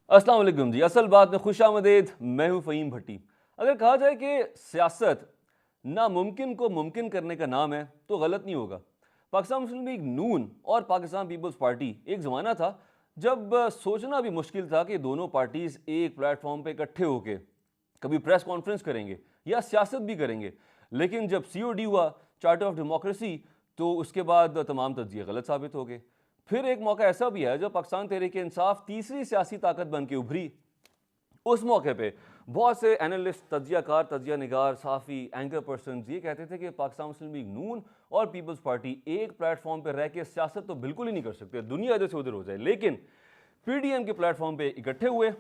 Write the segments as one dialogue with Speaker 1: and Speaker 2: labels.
Speaker 1: अस्सलाम वालेकुम जी। असल बात में खुशामदीद। मैं हूं फ़हीम भट्टी। अगर कहा जाए कि सियासत नामुमकिन को मुमकिन करने का नाम है तो गलत नहीं होगा। पाकिस्तान मुस्लिम लीग नून और पाकिस्तान पीपल्स पार्टी एक ज़माना था जब सोचना भी मुश्किल था कि दोनों पार्टीज़ एक प्लेटफॉर्म पे इकट्ठे होके कभी प्रेस कॉन्फ्रेंस करेंगे या सियासत भी करेंगे। लेकिन जब COD हुआ, चार्टर ऑफ डेमोक्रेसी, तो उसके बाद तमाम तज्जिए गलत साबित हो गए। फिर एक मौका ऐसा भी है जब पाकिस्तान तहरीक इंसाफ तीसरी सियासी ताकत बन के उभरी। उस मौके पे बहुत से एनालिस्ट, तज्जियाकार, तज्जिया निगार, साफ़ी, एंकर पर्सन ये कहते थे कि पाकिस्तान मुस्लिम लीग नून और पीपल्स पार्टी एक प्लेटफॉर्म पर रह के सियासत तो बिल्कुल ही नहीं कर सकते, दुनिया इधर से उधर हो जाए। लेकिन PDM के प्लेटफॉर्म पे इकट्ठे हुए,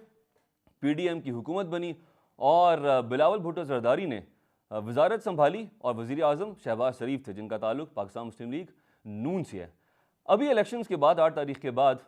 Speaker 1: PDM की हुकूमत बनी और बिलावल भुट्टो जरदारी ने वजारत संभाली और वज़ीर आज़म शहबाज शरीफ थे जिनका ताल्लुक पाकिस्तान मुस्लिम लीग नून से है। अभी इलेक्शंस के बाद 8 तारीख के बाद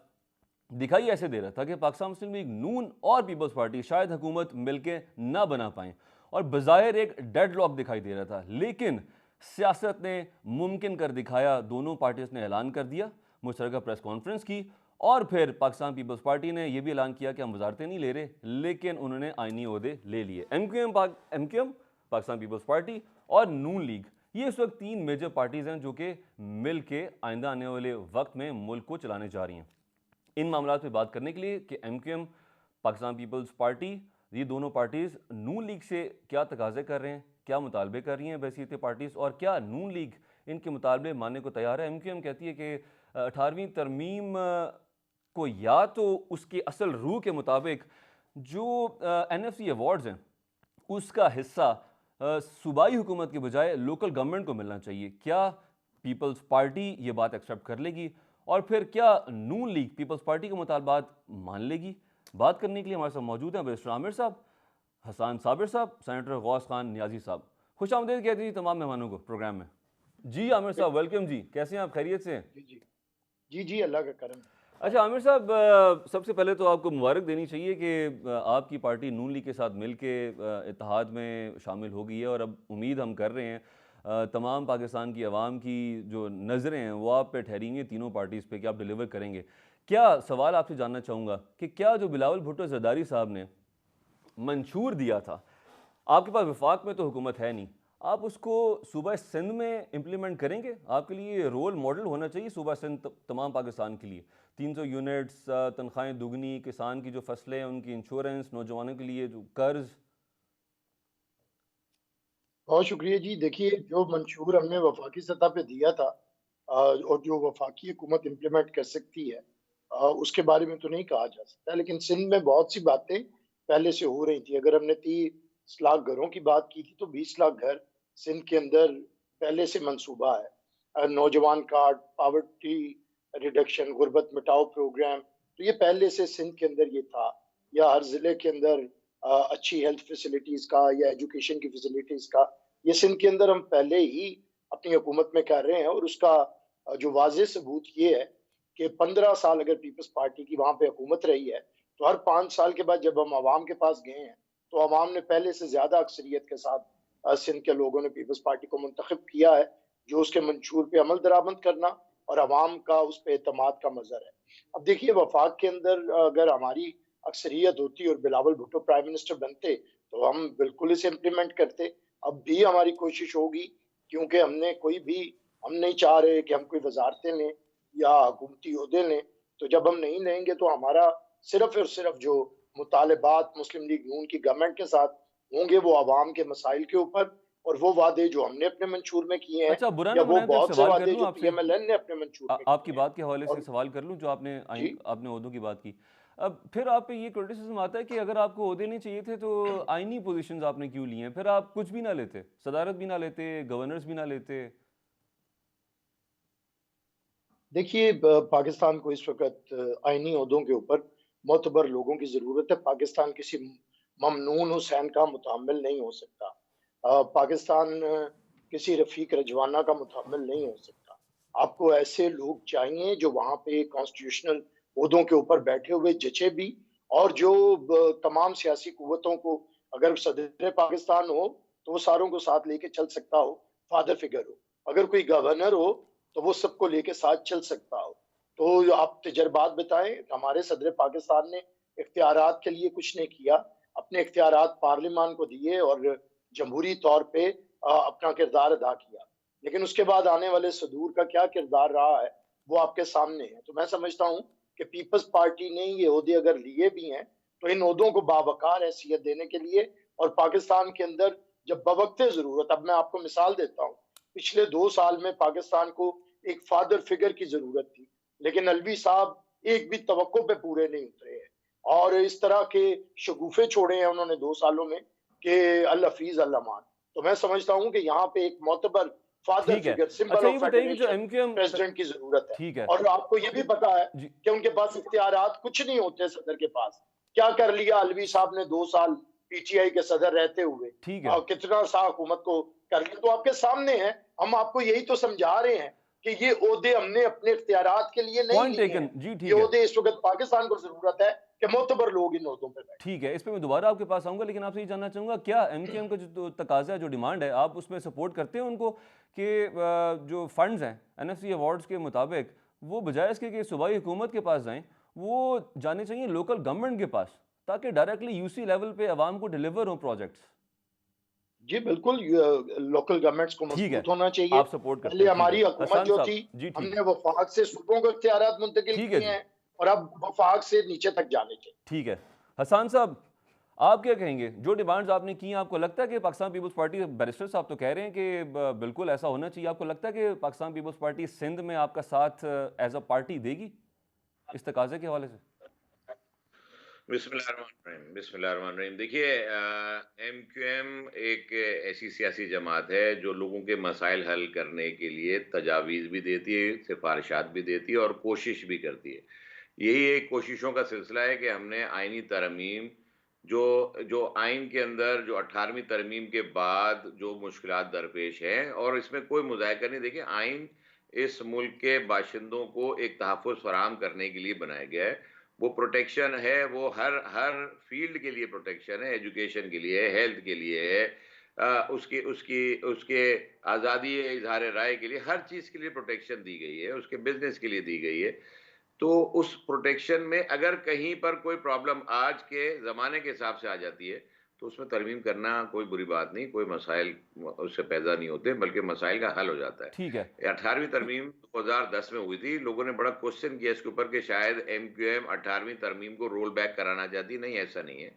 Speaker 1: दिखाई ऐसे दे रहा था कि पाकिस्तान मुस्लिम लीग नून और पीपल्स पार्टी शायद हुकूमत मिलके ना बना पाएं और बज़ाहिर एक डेडलॉक दिखाई दे रहा था। लेकिन सियासत ने मुमकिन कर दिखाया। दोनों पार्टीज ने ऐलान कर दिया, मुश्तरका प्रेस कॉन्फ्रेंस की और फिर पाकिस्तान पीपल्स पार्टी ने यह भी ऐलान किया कि हम वजारतें नहीं ले रहे, लेकिन उन्होंने आइनी ओहदे ले लिए। MQM, पाकिस्तान पीपल्स पार्टी और नून लीग, ये इस वक्त 3 मेजर पार्टीज हैं जो कि मिल के आइंदा आने वाले वक्त में मुल्क को चलाने जा रही हैं। इन मामलों पे बात करने के लिए कि MQM, पाकिस्तान पीपल्स पार्टी, ये दोनों पार्टीज़ नून लीग से क्या तकाजे कर रहे हैं, क्या मुतालबे कर रही हैं बैसीत पार्टीज़, और क्या नून लीग इनके मुतालबे मानने को तैयार है। MQM कहती है कि 18वीं तरमीम को या तो उसके असल रूह के मुताबिक जो NFC अवार्ड्स हैं उसका हिस्सा सूबाई हुकूमत के बजाय लोकल गवर्नमेंट को मिलना चाहिए। क्या पीपल्स पार्टी ये बात एक्सेप्ट कर लेगी और फिर क्या नून लीग पीपल्स पार्टी के मुतालबात मान लेगी? बात करने के लिए हमारे साथ मौजूद हैं बैरिस्टर आमिर साहब, हसान साबिर साहब, सेनेटर गौस खान नियाजी साहब। खुश आमदीद कहती जी तमाम मेहमानों को प्रोग्राम में। जी आमिर साहब, वेलकम जी। कैसे हैं आप? खैरियत से हैं?
Speaker 2: जी जी जी जी, अल्लाह का करम।
Speaker 1: अच्छा आमिर साहब, सबसे पहले तो आपको मुबारक देनी चाहिए कि आपकी पार्टी नून लीग के साथ मिल के इत्तेहाद में शामिल हो गई है और अब उम्मीद हम कर रहे हैं तमाम पाकिस्तान की आवाम की जो नज़रें हैं वो आप पे ठहरी हैं तीनों पार्टीज़ पे कि आप डिलीवर करेंगे। क्या सवाल आपसे जानना चाहूँगा कि क्या जो बिलावल भुट्टो जरदारी साहब ने मंशूर दिया था, आपके पास वफाक में तो हुकूमत है नहीं, आप उसको सूबा सिंध में इम्प्लीमेंट करेंगे? आपके लिए रोल मॉडल होना चाहिए सूबा सिंध तमाम पाकिस्तान के लिए। 300 यूनिट्स, तनख्वाहें दुगनी, किसान की जो फसलें हैं उनकी इंश्योरेंस, नौजवानों के लिए जो कर्ज।
Speaker 2: बहुत शुक्रिया जी। देखिए, जो मंशूर हमने वफाकी सतह पे दिया था और जो वफाकी हुकूमत इम्प्लीमेंट कर सकती है, उसके बारे में तो नहीं कहा जा सकता। लेकिन सिंध में बहुत सी बातें पहले से हो रही थी। अगर हमने 30 लाख घरों की बात की थी तो 20 लाख घर सिंध के अंदर पहले से मंसूबा है। नौजवान कार्ड, पावर्टी रिडक्शन, गुर्बत मिटाओ प्रोग्राम, तो ये पहले से सिंध के अंदर ये था। या हर जिले के अंदर अच्छी हेल्थ फैसिलिटीज का या एजुकेशन की फैसिलिटीज का, ये सिंध के अंदर हम पहले ही अपनी हुकूमत में कर रहे हैं। और उसका जो वाज़ेह सबूत ये है कि 15 साल अगर पीपल्स पार्टी की वहां पे हुकूमत रही है, तो हर 5 साल के बाद जब हम आवाम के पास गए हैं तो आवाम ने पहले से ज्यादा अक्सरियत के साथ सिंध के लोगों ने पीपल्स पार्टी को मुंतखब किया है, जो उसके मंशूर पे अमल दरामद करना और आवाम का उस पर एतमाद का मजहर है। अब देखिए, वफाक के अंदर अगर हमारी अक्सरियत होती और बिलावल भुट्टो प्राइम मिनिस्टर बनते तो हम बिल्कुल इसे इम्प्लीमेंट करते। अब भी हमारी कोशिश होगी, क्योंकि हम नहीं चाह रहे कि हम कोई वजारतें लें या हुकूमती ओहदे लें। तो जब हम नहीं लेंगे तो हमारा सिर्फ और सिर्फ जो मुतालबात मुस्लिम लीग नून की गवर्नमेंट के साथ होंगे वो आवाम के मसाइल के ऊपर, और वो वादे जो हमने अपने मंशूर में किए हैं
Speaker 1: अच्छा, बुरा
Speaker 2: या
Speaker 1: ना
Speaker 2: वो
Speaker 1: बनाए तो एक
Speaker 2: बहुत से
Speaker 1: सवाल कर
Speaker 2: वादे
Speaker 1: लूँ
Speaker 2: जो
Speaker 1: आपसे।
Speaker 2: PMLN ने अपने मंशूर में
Speaker 1: आपकी
Speaker 2: किए हैं।
Speaker 1: बात के हवाले से
Speaker 2: और
Speaker 1: सवाल कर लूँ जो
Speaker 2: जी,
Speaker 1: आपने ओहदों की बात की। अब फिर आप पे ये क्रिटिसिज्म आता है कि अगर आपको ओहदे नहीं चाहिए थे तो आईनी पोजीशंस आपने क्यों लिए हैं? फिर आप कुछ भी ना लेते, सदारत भी ना लेते, गवर्नर्स भी ना लेते।
Speaker 2: देखिए, पाकिस्तान को इस वक्त आईनी ओहदों के ऊपर मोतबर लोगों की जरूरत है। पाकिस्तान किसी ममनून हुसैन का मुतामिल नहीं हो सकता। पाकिस्तान किसी रफीक रजवाना का मुतामिल नहीं हो सकता। आपको ऐसे लोग चाहिए जो वहां पे कॉन्स्टिट्यूशनल ओहदों के ऊपर बैठे हुए जचे भी, और जो तमाम सियासी कुव्वतों को, अगर सदर पाकिस्तान हो तो वो सारों को साथ लेके चल सकता हो, फादर फिगर हो। अगर कोई गवर्नर हो तो वो सबको लेके साथ चल सकता हो। तो आप तजर्बात बताएं, हमारे सदर पाकिस्तान ने इख्तियारात के लिए कुछ नहीं किया, अपने इख्तियारात पार्लियामान को दिए और जमहूरी तौर पे अपना किरदार अदा किया। लेकिन उसके बाद आने वाले सदूर का क्या किरदार रहा है, वो आपके सामने है। तो मैं समझता हूँ कि पीपल्स पार्टी ने ये ओहदे अगर लिए भी हैं, तो इन ओहदों को बावकार हैसियत देने के लिए और पाकिस्तान के अंदर जब बवक़्ते ज़रूरत, अब मैं आपको मिसाल देता हूँ, पिछले 2 साल में पाकिस्तान को एक फादर फिगर की ज़रूरत थी, लेकिन अलवी साहब एक भी तवक्को पे पूरे नहीं उतरे हैं और इस तरह के शगुफ़े छोड़े हैं उन्होंने 2 सालों में कि अल हफ़ीज़ अल अमान। तो मैं समझता हूँ कि यहाँ पे एक मोतबर फादर
Speaker 1: ठीक है।
Speaker 2: फिगर, सिंबल
Speaker 1: अच्छा ये
Speaker 2: ऑफ
Speaker 1: बताइए कि जो
Speaker 2: फेडरेशन
Speaker 1: एमक्यूएम
Speaker 2: प्रेज़िडेंट की ज़रूरत है।
Speaker 1: ठीक है।
Speaker 2: और आपको ये भी पता है
Speaker 1: जी,
Speaker 2: कि उनके पास इख्तियारात कुछ नहीं होते सदर के पास। क्या कर लिया अलवी साहब ने 2 साल पीटीआई के सदर रहते हुए?
Speaker 1: ठीक है।
Speaker 2: कितना सा हुकूमत को कर लिया, तो आपके सामने है। हम आपको यही तो समझा रहे हैं कि ये ओहदे हमने अपने इख्तियारात के लिए नहीं
Speaker 1: पॉइंट
Speaker 2: लिए
Speaker 1: टेकन।
Speaker 2: हैं।
Speaker 1: जी,
Speaker 2: ये
Speaker 1: ठीक है।
Speaker 2: ओहदे इस वक़्त पाकिस्तान को ज़रूरत है कि मोतबर लोग इन ओहदों पे बैठें।
Speaker 1: ठीक है, इस पे मैं दोबारा आपके पास आऊँगा, लेकिन आपसे ये जानना चाहूँगा क्या एमक्यूएम का जो तकाज़ा है, जो डिमांड है, आप उसमें सपोर्ट करते हैं उनको कि जो फंड्स हैं एनएफसी अवार्ड्स के मुताबिक वो बजाय इसके कि सूबाई हुकूमत के पास जाएँ, वो जाने चाहिए लोकल गवर्नमेंट के पास, ताकि डायरेक्टली यूसी लेवल पे अवाम को डिलीवर हों प्रोजेक्ट्स?
Speaker 2: जी, बिल्कुल लोकल गवर्नमेंट्स को
Speaker 1: ठीक है,
Speaker 2: मज़बूत होना चाहिए।
Speaker 1: आप सपोर्ट करते
Speaker 2: पहले
Speaker 1: हैं, ठीक है।
Speaker 2: हमारी हुकूमत
Speaker 1: हसन
Speaker 2: जो
Speaker 1: साहब
Speaker 2: थी,
Speaker 1: जी, ठीक।
Speaker 2: हमने वफ़ाक से सूबों को इख्तियारात मुंतकिल
Speaker 1: ठीक है
Speaker 2: किए
Speaker 1: जी,
Speaker 2: हैं और अब वफ़ाक से नीचे तक जाने चाहिए।
Speaker 1: ठीक है। हसन साहब, आप क्या कहेंगे? जो डिमांड्स आपने की हैं, आपको लगता है कि पाकिस्तान पीपल्स पार्टी बैरिस्टर साहब तो कह रहे हैं कि बिल्कुल ऐसा होना चाहिए। आपको लगता है कि पाकिस्तान पीपल्स पार्टी सिंध में आपका साथ एज़ अ पार्टी देगी, इस तकाज़े के हवाले से?
Speaker 3: बिस्मिल्लाहिर्रहमानिर्रहीम बिस्मिल्लाहिर्रहमानिर्रहीम। देखिए एमक्यूएम एक ऐसी सियासी जमात है जो लोगों के मसाइल हल करने के लिए तजावीज़ भी देती है, सिफारिशात भी देती है और कोशिश भी करती है। यही एक कोशिशों का सिलसिला है कि हमने आईनी तरमीम जो जो आइन के अंदर जो 18वीं तरमीम के बाद जो मुश्किलात दरपेश हैं और इसमें कोई मुज़ायका नहीं। देखिए आइन इस मुल्क के बाशिंदों को एक तहफ़्फ़ुज़ फ़राहम करने के लिए बनाया गया है। वो प्रोटेक्शन है, वो हर हर फ़ील्ड के लिए प्रोटेक्शन है, एजुकेशन के लिए है, हेल्थ के लिए है, उसकी उसकी उसके आज़ादी इज़हार राय के लिए, हर चीज़ के लिए प्रोटेक्शन दी गई है, उसके बिज़नेस के लिए दी गई है। तो उस प्रोटेक्शन में अगर कहीं पर कोई प्रॉब्लम आज के ज़माने के हिसाब से आ जाती है, तो उसमें तरमीम करना कोई बुरी बात नहीं, कोई मसाइल उससे पैदा नहीं होते, बल्कि मसाइल का हल हो जाता है।
Speaker 1: ठीक है।
Speaker 3: 18वीं तरमीम 2010 में हुई थी, लोगों ने बड़ा क्वेश्चन किया इसके ऊपर कि शायद एमक्यूएम 18वीं तरमीम को रोल बैक कराना चाहती, नहीं ऐसा नहीं है।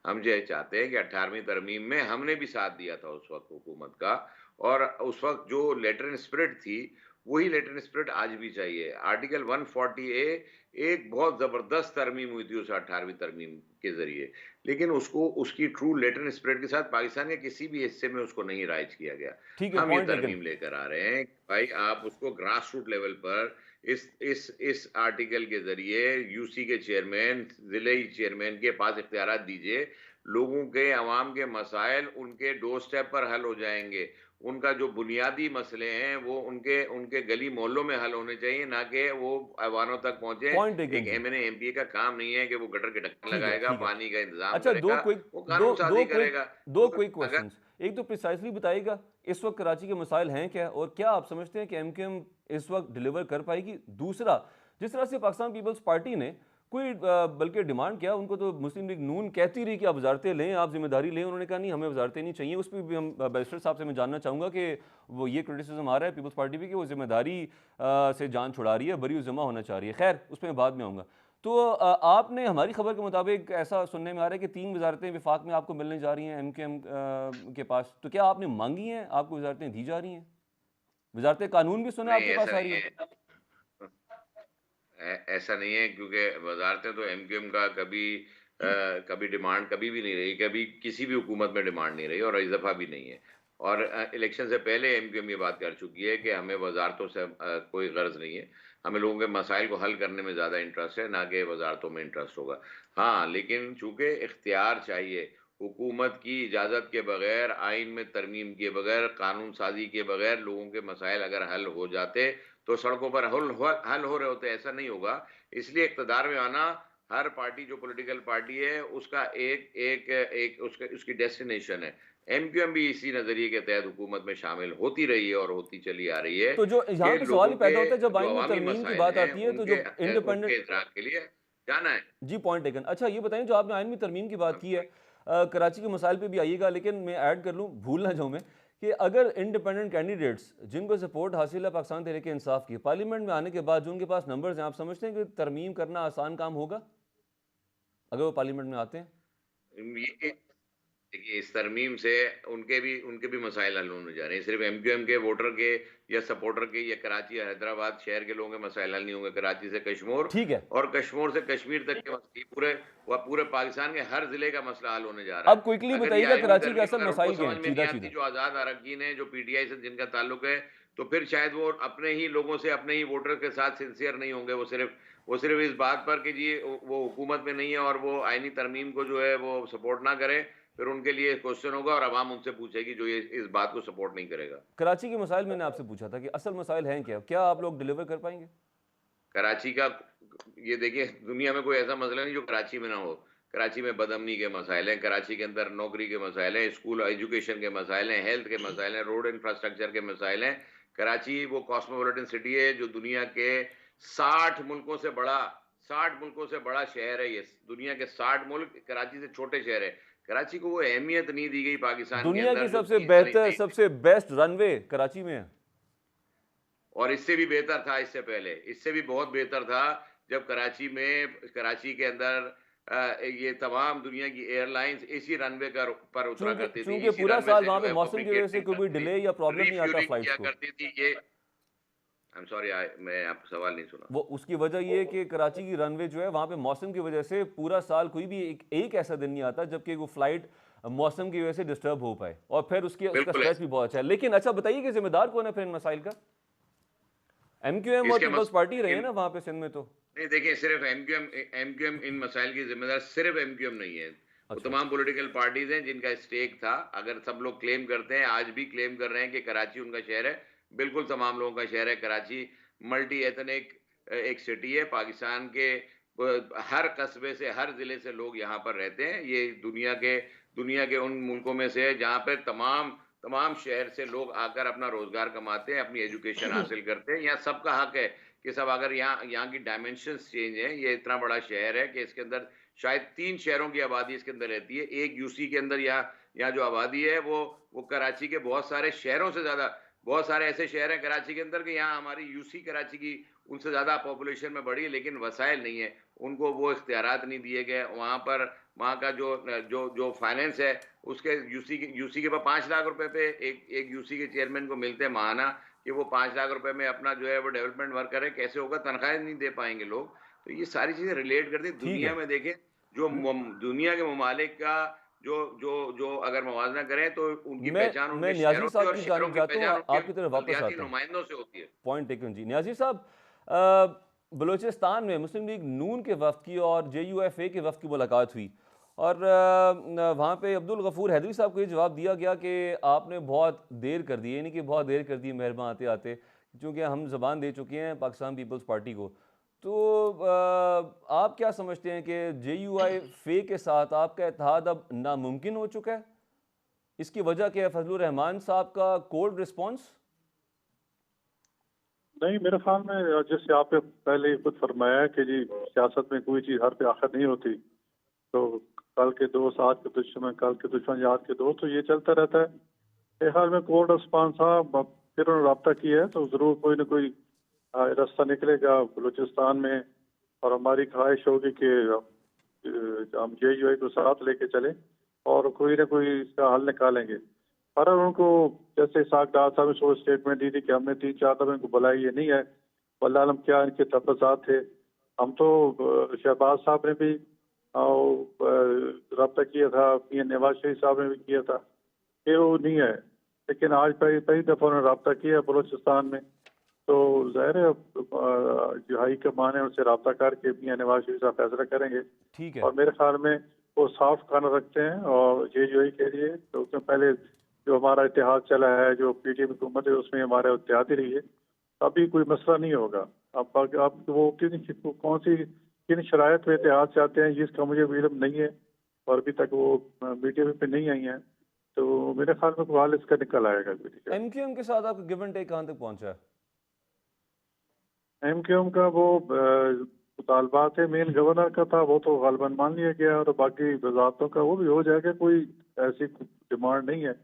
Speaker 3: हम ये चाहते हैं कि 18वीं तरमीम में हमने भी साथ दिया था उस वक़्त हुकूमत का और उस वक़्त जो लेटर इन स्पिरिट थी, वही लेटर इन स्पिरिट आज भी चाहिए। आर्टिकल 140 ए एक बहुत ज़बरदस्त तरमीम हुई थी उस 18वीं तरमीम के ज़रिए, लेकिन उसको उसकी ट्रू लेटर इन स्पिरिट के साथ पाकिस्तान के किसी भी हिस्से में उसको नहीं राइज किया गया।
Speaker 1: ठीक है,
Speaker 3: हम ये
Speaker 1: पॉइंट टेकन।
Speaker 3: तरमीम लेकर आ रहे हैं, भाई आप उसको ग्रास रूट लेवल पर इस आर्टिकल के ज़रिए यूसी के चेयरमैन, ज़िले चेयरमैन के पास इख्तियारात दीजिए, लोगों के अवाम के मसाइल उनके डोर स्टेप पर हल हो जाएँगे। उनका जो बुनियादी मसले हैं वो उनके उनके गली मोहल्लों में हल होने चाहिए, ना कि वो ऐवानों तक पहुँचे।
Speaker 1: पॉइंट
Speaker 3: एक
Speaker 1: टेकन जी।
Speaker 3: एमएनए, एमपीए का काम नहीं है कि वो गटर के ढक्कन
Speaker 1: ठीक है,
Speaker 3: लगाएगा,
Speaker 1: ठीक है।
Speaker 3: पानी का इंतज़ाम
Speaker 1: अच्छा,
Speaker 3: करेगा, वो कानून साज़ी करेगा।
Speaker 1: दो
Speaker 3: तो
Speaker 1: क्विक
Speaker 3: अगर
Speaker 1: क्वेश्चंस। एक तो प्रिसाइजली बताइएगा इस वक्त कराची के मसाइल हैं क्या, और क्या आप समझते हैं कि एमक्यूएम इस वक्त डिलीवर कर पाएगी? दूसरा, जिस तरह से पाकिस्तान पीपल्स पार्टी ने कोई बल्कि डिमांड किया, उनको तो मुस्लिम लीग नून कहती रही कि आप वजारतें लें, आप जिम्मेदारी लें, उन्होंने कहा नहीं हमें वजारतें नहीं चाहिए। उस पर भी हम बैरिस्टर साहब से मैं जानना चाहूँगा कि वो ये क्रिटिसिज्म आ रहा है पीपल्स पार्टी पे कि वो जिम्मेदारी से जान छुड़ा रही है, बरी ज़िम्मा होना चाह रही है। खैर उस पर मैं बाद में आऊँगा। तो आपने हमारी खबर के मुताबिक ऐसा सुनने में आ रहा है कि 3 वजारतें विफाक में आपको मिलने जा रही हैं एमक्यूएम के पास। तो क्या आपने मांगी हैं, आपको वजारतें दी जा रही हैं? वजारत कानून भी सुना
Speaker 3: नहीं
Speaker 1: आपके पास
Speaker 3: ऐसा
Speaker 1: आ
Speaker 3: नहीं
Speaker 1: रही है?
Speaker 3: है। ऐसा नहीं है क्योंकि वजारतें तो एमक्यूएम का कभी डिमांड कभी भी नहीं रही, कभी किसी भी हुकूमत में डिमांड नहीं रही और इस दफ़ा भी नहीं है। और इलेक्शन से पहले एमक्यूएम ये बात कर चुकी है कि हमें वजारतों से कोई गर्ज़ नहीं है। हमें लोगों के मसाइल को हल करने में ज़्यादा इंटरेस्ट है, ना कि वजारतों में इंटरेस्ट होगा। हाँ, लेकिन चूँकि इख्तियार चाहिए, हुकूमत की इजाज़त के बगैर, आइन में तरमीम किए बगैर, कानून साज़ी के बगैर लोगों के मसाइल अगर हल हो जाते तो सड़कों पर हल हो रहे होते, ऐसा नहीं होगा। इसलिए इक़्तिदार में आना हर पार्टी जो पॉलिटिकल पार्टी है उसका एक एक एक उसका उसकी डेस्टिनेशन है। एमक्यूएम भी इसी नज़रिए के तहत हुकूमत में शामिल होती रही है और होती चली आ रही है
Speaker 1: तो जो यहाँ
Speaker 3: कि
Speaker 1: पे सवाल
Speaker 3: लोगों
Speaker 1: ही
Speaker 3: के
Speaker 1: पैदा होता है जब
Speaker 3: जो
Speaker 1: आइन में
Speaker 3: अवामी
Speaker 1: तरमीम की
Speaker 3: मसाइल
Speaker 1: बात
Speaker 3: हैं
Speaker 1: आती है, तो जो
Speaker 3: उनके
Speaker 1: इंडिपेंडेंट
Speaker 3: इदराक के लिए जाना है।
Speaker 1: जी, पॉइंट टेकन। अच्छा, ये बताइए, जो आपने आइन में तरमीम की बात की है, कराची के मसाइल पे भी आइएगा, लेकिन मैं ऐड कर लूँ, भूल ना जाऊँ मैं, कि अगर इंडिपेंडेंट कैंडिडेट्स जिनको सपोर्ट हासिल है पाकिस्तान तहरीक इंसाफ की, पार्लियामेंट में आने के बाद जो उनके पास नंबर्स हैं, आप समझते हैं कि तरमीम करना आसान काम होगा अगर वो पार्लियामेंट में आते हैं?
Speaker 3: ये देखिए, इस तरमीम से उनके भी मसाइल हल होने जा रहे हैं। सिर्फ एमक्यूएम के वोटर के या सपोर्टर के या कराची या हैदराबाद शहर के लोगों के मसाइल हल नहीं होंगे। कराची से कश्मीर
Speaker 1: ठीक है।
Speaker 3: और कश्मीर से कश्मीर तक के मसले, पूरे पाकिस्तान के हर जिले का मसला हल होने जा रहा
Speaker 1: अब
Speaker 3: है।
Speaker 1: क्विकली
Speaker 3: अगर ये
Speaker 1: बताइएगा
Speaker 3: आईनी
Speaker 1: कराची के
Speaker 3: तरमीम
Speaker 1: असल
Speaker 3: अगर उनको
Speaker 1: मसाइल क्या
Speaker 3: समझ
Speaker 1: हैं,
Speaker 3: में नहीं
Speaker 1: सीधा
Speaker 3: आती,
Speaker 1: सीधा।
Speaker 3: जो आज़ाद अरकान है, जो पीटीआई से जिनका ताल्लुक है, तो फिर शायद वो अपने ही लोगों से, अपने ही वोटर के साथ सिंसियर नहीं होंगे। वो सिर्फ इस बात पर कि जी वो हुकूमत में नहीं है और वो आईनी तरमीम को जो है वो सपोर्ट ना करे, फिर उनके लिए क्वेश्चन होगा और अवाम उनसे पूछेगी जो ये इस बात को सपोर्ट नहीं करेगा।
Speaker 1: कराची के मसाइल मैंने आपसे पूछा था कि असल मसाइल हैं क्या? क्या आप लोग डिलीवर कर पाएंगे?
Speaker 3: कराची का, ये देखिए, दुनिया में कोई ऐसा मसला नहीं जो कराची में ना हो। कराची में बदअमनी के मसाइल हैं, कराची के अंदर नौकरी के मसाइल हैं, स्कूल एजुकेशन के मसाइल हैं, हेल्थ के मसाइल हैं, रोड इंफ्रास्ट्रक्चर के मसाइल हैं। कराची वो कॉस्मोपॉलिटन सिटी है जो दुनिया के 60 मुल्कों से बड़ा 60 मुल्कों से बड़ा शहर है ये। दुनिया के 60 मुल्क कराची से छोटे शहर है। कराची को वो अहमियत नहीं दी गई पाकिस्तान के
Speaker 1: दुनिया की
Speaker 3: अंदर जो
Speaker 1: सबसे
Speaker 3: 30 साल
Speaker 1: बेहतर, सबसे बेस्ट रनवे कराची में है।
Speaker 3: और इससे भी बेहतर था, इससे पहले, इससे भी बहुत बेहतर था जब कराची के अंदर ये तमाम दुनिया की एयरलाइंस इसी रनवे पर उतरा
Speaker 1: चूंकि
Speaker 3: करती थी,
Speaker 1: चूंकि
Speaker 3: इसी
Speaker 1: पूरा
Speaker 3: रनवे
Speaker 1: साल
Speaker 3: से
Speaker 1: वहां
Speaker 3: जो
Speaker 1: पे
Speaker 3: है वो
Speaker 1: मौसम की वजह से
Speaker 3: ब्रिकेटिंग
Speaker 1: कोई भी
Speaker 3: करती थी,
Speaker 1: डिले या प्रॉब्लम नहीं आता
Speaker 3: रिफ्यूलिंग
Speaker 1: फ्लाइट्स
Speaker 3: किया
Speaker 1: को।
Speaker 3: करती थी। ये आई एम सॉरी, मैं आपका सवाल नहीं सुना।
Speaker 1: वो उसकी वजह ये है कि कराची की रनवे जो है वहाँ पे मौसम की वजह से पूरा साल कोई भी एक ऐसा दिन नहीं आता जबकि वो फ्लाइट मौसम की वजह से डिस्टर्ब हो पाए, और फिर उसका
Speaker 3: बिल्कुल
Speaker 1: स्ट्रेच
Speaker 3: ऐसा।
Speaker 1: भी बहुत अच्छा है। लेकिन अच्छा बताइए कि जिम्मेदार कौन है फिर इन मसाइल का? एमक्यूएम और
Speaker 3: इसके
Speaker 1: पीपल्स पार्टी रही है
Speaker 3: इन
Speaker 1: ना वहाँ पे सिंध में तो।
Speaker 3: नहीं, देखिए, सिर्फ एमक्यूएम इन मसाइल की जिम्मेदार सिर्फ एमक्यूएम नहीं है। वो
Speaker 1: अच्छा।
Speaker 3: तमाम पॉलिटिकल पार्टीज हैं जिनका स्टेक था। अगर सब लोग क्लेम करते हैं, आज भी क्लेम कर रहे हैं कि कराची उनका शहर है, बिल्कुल तमाम लोगों का शहर है। कराची मल्टी एथनिक एक सिटी है। पाकिस्तान के हर कस्बे से, हर जिले से लोग यहाँ पर रहते हैं। ये दुनिया के उन मुल्कों में से है जहाँ पर तमाम तमाम शहर से लोग आकर अपना रोजगार कमाते हैं, अपनी एजुकेशन हासिल करते हैं। यहाँ सबका हक है कि सब, अगर यहाँ की डायमेंशंस चेंज हैं। ये इतना बड़ा शहर है कि इसके अंदर शायद 3 शहरों की आबादी इसके अंदर रहती है। एक यूसी के अंदर यहाँ जो आबादी है वो कराची के बहुत सारे शहरों से ज़्यादा, बहुत सारे ऐसे शहर हैं कराची के अंदर कि यहाँ हमारी यूसी कराची की उनसे ज़्यादा पॉपुलेशन में बढ़ी है, लेकिन वसाइल नहीं है। उनको वो इख्तियारात नहीं दिए गए। वहाँ का जो जो जो फाइनेंस है, उसके यूसी के पास 5 लाख रुपए पे एक यूसी के चेयरमैन को मिलते हैं महाना, कि वो 5 लाख रुपए में अपना जो है वो डेवलपमेंट वर्क करे। कैसे होगा? तनख्वाहें नहीं दे पाएंगे लोग। तो ये सारी चीजें रिलेट करती हैं।
Speaker 1: ठीक
Speaker 3: दुनिया
Speaker 1: है।
Speaker 3: में देखें, दुनिया के ममालिक का जो जो जो अगर मुवाजना करें तो उनकी
Speaker 1: मैं
Speaker 3: पहचान
Speaker 1: मैं
Speaker 3: उनके
Speaker 1: न्याजी
Speaker 3: शहरों से,
Speaker 1: साहब
Speaker 3: और
Speaker 1: की
Speaker 3: शहरों
Speaker 1: जानिब
Speaker 3: की
Speaker 1: जाता हूँ,
Speaker 3: पहचान उनके
Speaker 1: आपकी तरफ वापस
Speaker 3: बल्दियाती
Speaker 1: आता हूँ।
Speaker 3: नुमाइंदों से होती है।
Speaker 1: पॉइंट टेकन जी। न्याजी साहब, बलूचिस्तान में मुस्लिम लीग नून के वफ़द की और JUFA के वफ़द की मुलाकात हुई, और वहाँ पे अब्दुल गफूर हैदरी साहब को ये जवाब दिया गया कि आपने बहुत देर कर दी, यानी कि बहुत देर कर दी मेहरबान आते आते, क्योंकि हम ज़बान दे चुके हैं पाकिस्तान पीपल्स पार्टी को। तो आप क्या समझते हैं कि JUFA के साथ आपका इत्तेहाद अब नामुमकिन हो चुका है? इसकी वजह क्या है? फजलुर रहमान साहब का कोल्ड रिस्पॉन्स?
Speaker 4: नहीं, मेरे ख्याल में जैसे आपने पहले ही खुद फरमाया है कि जी सियासत में कोई चीज़ हर पे आखिर नहीं होती। तो कल के दोस्त आज के दुश्मन, कल के दुश्मन आज के दोस्त, तो ये चलता रहता है। मेरे ख्याल में कोर्ट रिस्पॉन्स साहब फिर उन्होंने रब्ता किया है तो ज़रूर कोई ना कोई रास्ता निकलेगा बलूचिस्तान में। और हमारी ख्वाहिश होगी कि हम JUI को साथ लेके चलें और कोई ना कोई इसका हल निकालेंगे। पर उनको, जैसे साग डाल साहब ने सो स्टेटमेंट दी थी कि हमने 3-4 दफे इनको बुलाई, ये नहीं है। वल्लाह आलम क्या इनके तफसात थे। हम तो शहबाज साहब ने भी रब्ता किया था, पीएन नवाज शरीफ साहब ने भी किया था कि वो नहीं है। लेकिन आज पहली दफा उन्होंने रब्ता किया बलूचिस्तान में। तो जाहिर है जो हाई कमान है उनसे रब्ता करके पीएन नवाज शरीफ साहब फैसला करेंगे।
Speaker 1: ठीक है।
Speaker 4: और मेरे ख्याल में वो साफ खाना रखते हैं और JUI के लिए। तो उसमें पहले जो हमारा इतिहाद चला है, जो PTM हुकूमत है, उसमें हमारा इत्तेहाद ही रही है। अभी कोई मसला नहीं होगा। अब वो किन शराइत में इत्तेहाद चाहते हैं जिसका मुझे इल्म नहीं है, और अभी तक वो मीडिया पे नहीं आई हैं। तो मेरे ख्याल में कोई हल इसका निकल आएगा।
Speaker 1: MQM के साथ आपका गिव एंड टेक कहाँ तक पहुंचा है?
Speaker 4: MQM का वो मुतालबात है मेन गवर्नर का था, वो तो गालबन मान लिया गया, और बाकी वजारतों का वो भी हो जाएगा। कोई ऐसी डिमांड नहीं है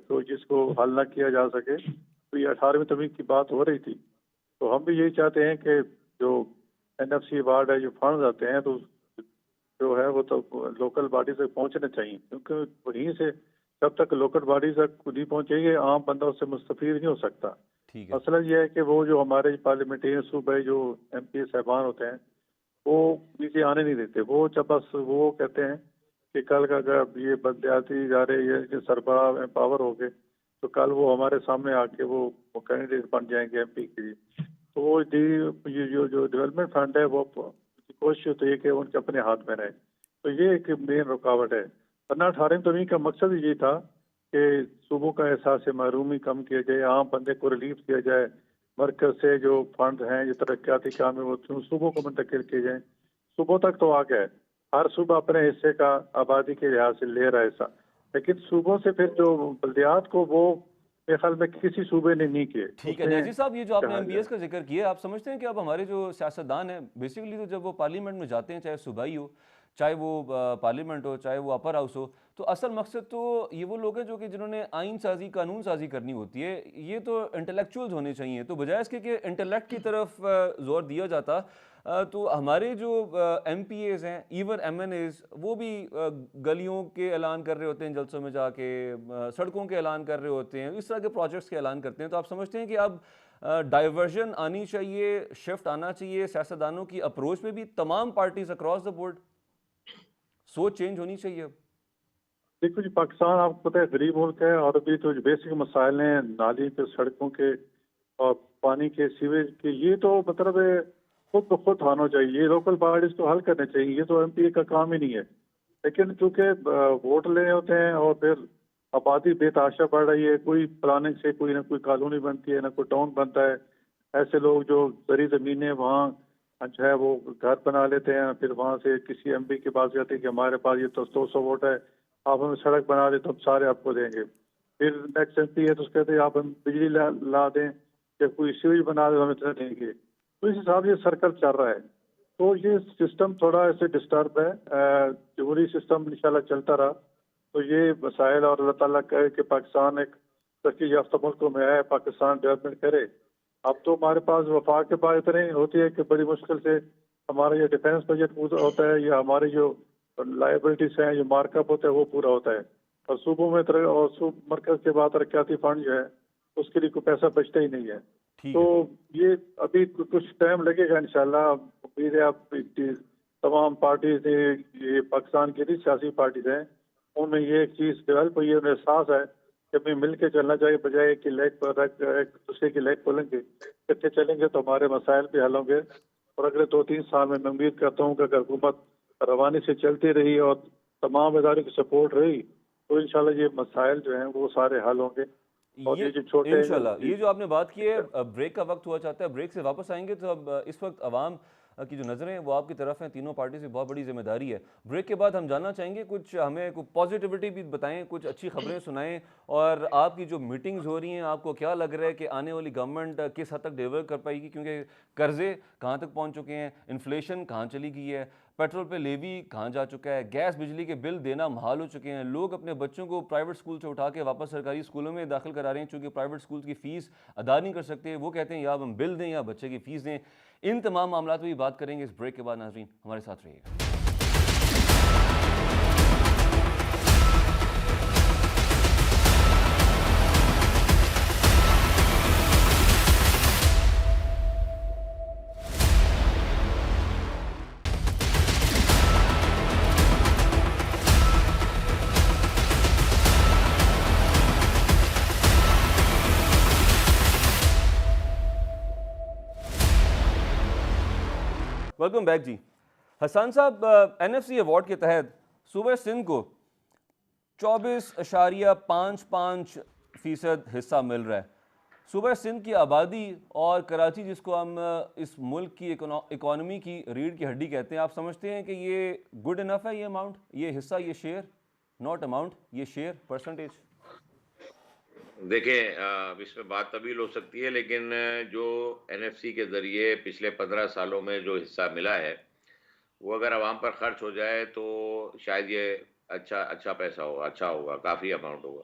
Speaker 4: तो जिसको हल ना किया जा सके। तो ये 18वीं तमीम की बात हो रही थी, तो हम भी यही चाहते हैं कि जो NFC अवार्ड है, जो फंड आते हैं, तो जो है वो तो लोकल बॉडी तक पहुंचने चाहिए, क्योंकि वहीं से जब तक लोकल बॉडी तक नहीं पहुंचेगी आम बंदा उससे मुस्तफीद नहीं हो सकता।
Speaker 1: ठीक है।
Speaker 4: मसला ये है कि वो जो हमारे पार्लियामेंटेरियन सूबे जो MP साहबान होते हैं वो नीचे आने नहीं देते। वो जब बस वो कहते हैं कि कल का अगर ये बदलियाती इदारे ये सरबराह एम्पावर हो गए तो कल वो हमारे सामने आके वो कैंडिडेट बन जाएंगे MP के लिए। तो वो ये जो डेवलपमेंट फंड है वो कोशिश होती है कि उनके अपने हाथ में रहे। तो ये एक मेन रुकावट है, वरना 18वीं तमीम का मकसद ही ये था कि सूबों का एहसास महरूमी कम किया जाए, आम बंदे को रिलीफ दिया जाए, मरकज से जो फंड हैं जो तरक्याती काम है वो सूबों को मुंतकिल किए जाए। सूबों तक तो आ गया है, हर सूबा अपने हिस्से का आबादी के लिहाज से ले रहा है हिस्सा, लेकिन सूबों से फिर जो बल्दियात को वो मेरे ख्याल में किसी सूबे ने नहीं किए।
Speaker 1: ठीक है नजीर साहब, ये जो आपने MBS का जिक्र किया, आप समझते हैं कि अब हमारे जो सियासतदान हैं बेसिकली तो जब वो पार्लियामेंट में जाते हैं, चाहे सूबाई हो, चाहे वो पार्लियामेंट हो, चाहे वो अपर हाउस हो, तो असल मकसद तो ये वो लोग हैं जो कि जिन्होंने आइन साजी कानून साजी करनी होती है। ये तो इंटेलेक्चुअल्स होने चाहिए। तो बजाय इसके कि इंटेलेक्ट की तरफ जोर दिया जाता, तो हमारे जो MPAs हैं, इवन MNAs, वो भी गलियों के ऐलान कर रहे होते हैं, जलसों में जाके सड़कों के ऐलान कर रहे होते हैं, इस तरह के प्रोजेक्ट्स के ऐलान करते हैं। तो आप समझते हैं कि अब डाइवर्जन आनी चाहिए, शिफ्ट आना चाहिए सियासतदानों की अप्रोच में भी, तमाम पार्टीज अक्रॉस द बोर्ड सोच चेंज होनी चाहिए?
Speaker 4: देखो जी, पाकिस्तान आपको पता है गरीब मुल्क है, और अभी तो जो बेसिक मसाइल हैं नाली के, सड़कों के और पानी के, सीवेज के, ये तो मतलब खुद ब खुद आना चाहिए। ये लोकल बॉडीज को हल करने चाहिए, ये तो MP का काम ही नहीं है। लेकिन चूंकि वोट लेने होते हैं और फिर आबादी बेतहाशा बढ़ रही है, कोई प्लानिंग से कोई ना कोई कॉलोनी बनती है, ना कोई टाउन बनता है। ऐसे लोग जो जरी जमीनें वहाँ जो है वो घर बना लेते हैं, फिर वहाँ से किसी MP के पास जाते हैं कि हमारे पास ये तो 200 वोट है, आप हमें सड़क बना दें तो हम सारे आपको देंगे। फिर नेक्स्ट MP है तो उसके कहते हैं आप हम बिजली ला दें या कोई सीवेज बना दें तो हम इतना देंगे। तो इस हिसाब से सर्कल चल रहा है। तो ये सिस्टम थोड़ा ऐसे डिस्टर्ब है। जमहूरी सिस्टम इंशाल्लाह चलता रहा तो ये मसाइल, और अल्लाह ताला कहे कि पाकिस्तान एक तरक्की याफ्ता मुल्कों में है, पाकिस्तान डेवलपमेंट करे। अब तो हमारे पास वफाक के पास इतनी होती है कि बड़ी मुश्किल से हमारा ये डिफेंस बजट पूरा होता है, या हमारी जो लाइबिलिटीज हैं, जो मार्कअप होता है वो पूरा होता है। और सूबों में और मरकज के बाद तरक्याती फंड जो है उसके लिए कोई पैसा बचता ही नहीं है। तो ये अभी कुछ टाइम लगेगा इंशाल्लाह। उम्मीद है आप तमाम पार्टीज, ये पाकिस्तान की सियासी पार्टीज हैं, उनमें ये एक चीज डेवलप हुई है, उन्हें एहसास है कि हमें मिल के चलना चाहिए, बजाय कि लेग पर एक दूसरे की लेग खोलेंगे। इकट्ठे चलेंगे तो हमारे मसाइल भी हल होंगे। और अगले 2-3 साल में मैं उम्मीद करता हूँ कि अगर हुकूमत रवानी से चलती रही और तमाम इदारों की सपोर्ट रही तो इंशाल्लाह ये मसाइल जो हैं वो सारे हल होंगे। और ये जो छोटे
Speaker 1: इंशाल्लाह, ये जो आपने बात की है, ब्रेक का वक्त हुआ चाहता है, ब्रेक से वापस आएंगे तो अब इस वक्त अवाम की जो नज़रें हैं वो आपकी तरफ हैं, तीनों पार्टी से बहुत बड़ी जिम्मेदारी है। ब्रेक के बाद हम जानना चाहेंगे, कुछ हमें कुछ पॉजिटिविटी भी बताएं, कुछ अच्छी खबरें सुनाएं, और आपकी जो मीटिंग्स हो रही हैं आपको क्या लग रहा है कि आने वाली गवर्नमेंट किस हद तक डिलीवर कर पाएगी, क्योंकि कर्जे कहाँ तक पहुँच चुके हैं, इन्फ्लेशन कहाँ चली गई है, पेट्रोल पे लेवी कहाँ जा चुका है, गैस बिजली के बिल देना महाल हो चुके हैं, लोग अपने बच्चों को प्राइवेट स्कूल से उठा के वापस सरकारी स्कूलों में दाखिल करा रहे हैं क्योंकि प्राइवेट स्कूल की फ़ीस अदा नहीं कर सकते। वो कहते हैं या हम बिल दें या बच्चे की फ़ीस दें। इन तमाम मामलों पर भी बात करेंगे इस ब्रेक के बाद। नाज़रीन हमारे साथ रहिएगा। वेलकम बैक जी। हसन साहब, NFC अवार्ड के तहत सूबे सिंध को 24.55% हिस्सा मिल रहा है। सूबे सिंध की आबादी और कराची, जिसको हम इस मुल्क की इकोनॉमी की रीढ़ की हड्डी कहते हैं, आप समझते हैं कि ये गुड इनफ है, ये अमाउंट, ये हिस्सा, ये शेयर, नॉट अमाउंट, ये शेयर परसेंटेज?
Speaker 3: देखिए अब इसमें बात तब्दील हो सकती है, लेकिन जो एनएफसी के ज़रिए पिछले 15 सालों में जो हिस्सा मिला है, वो अगर अवाम पर खर्च हो जाए तो शायद ये अच्छा अच्छा पैसा होगा, अच्छा होगा, काफ़ी अमाउंट होगा।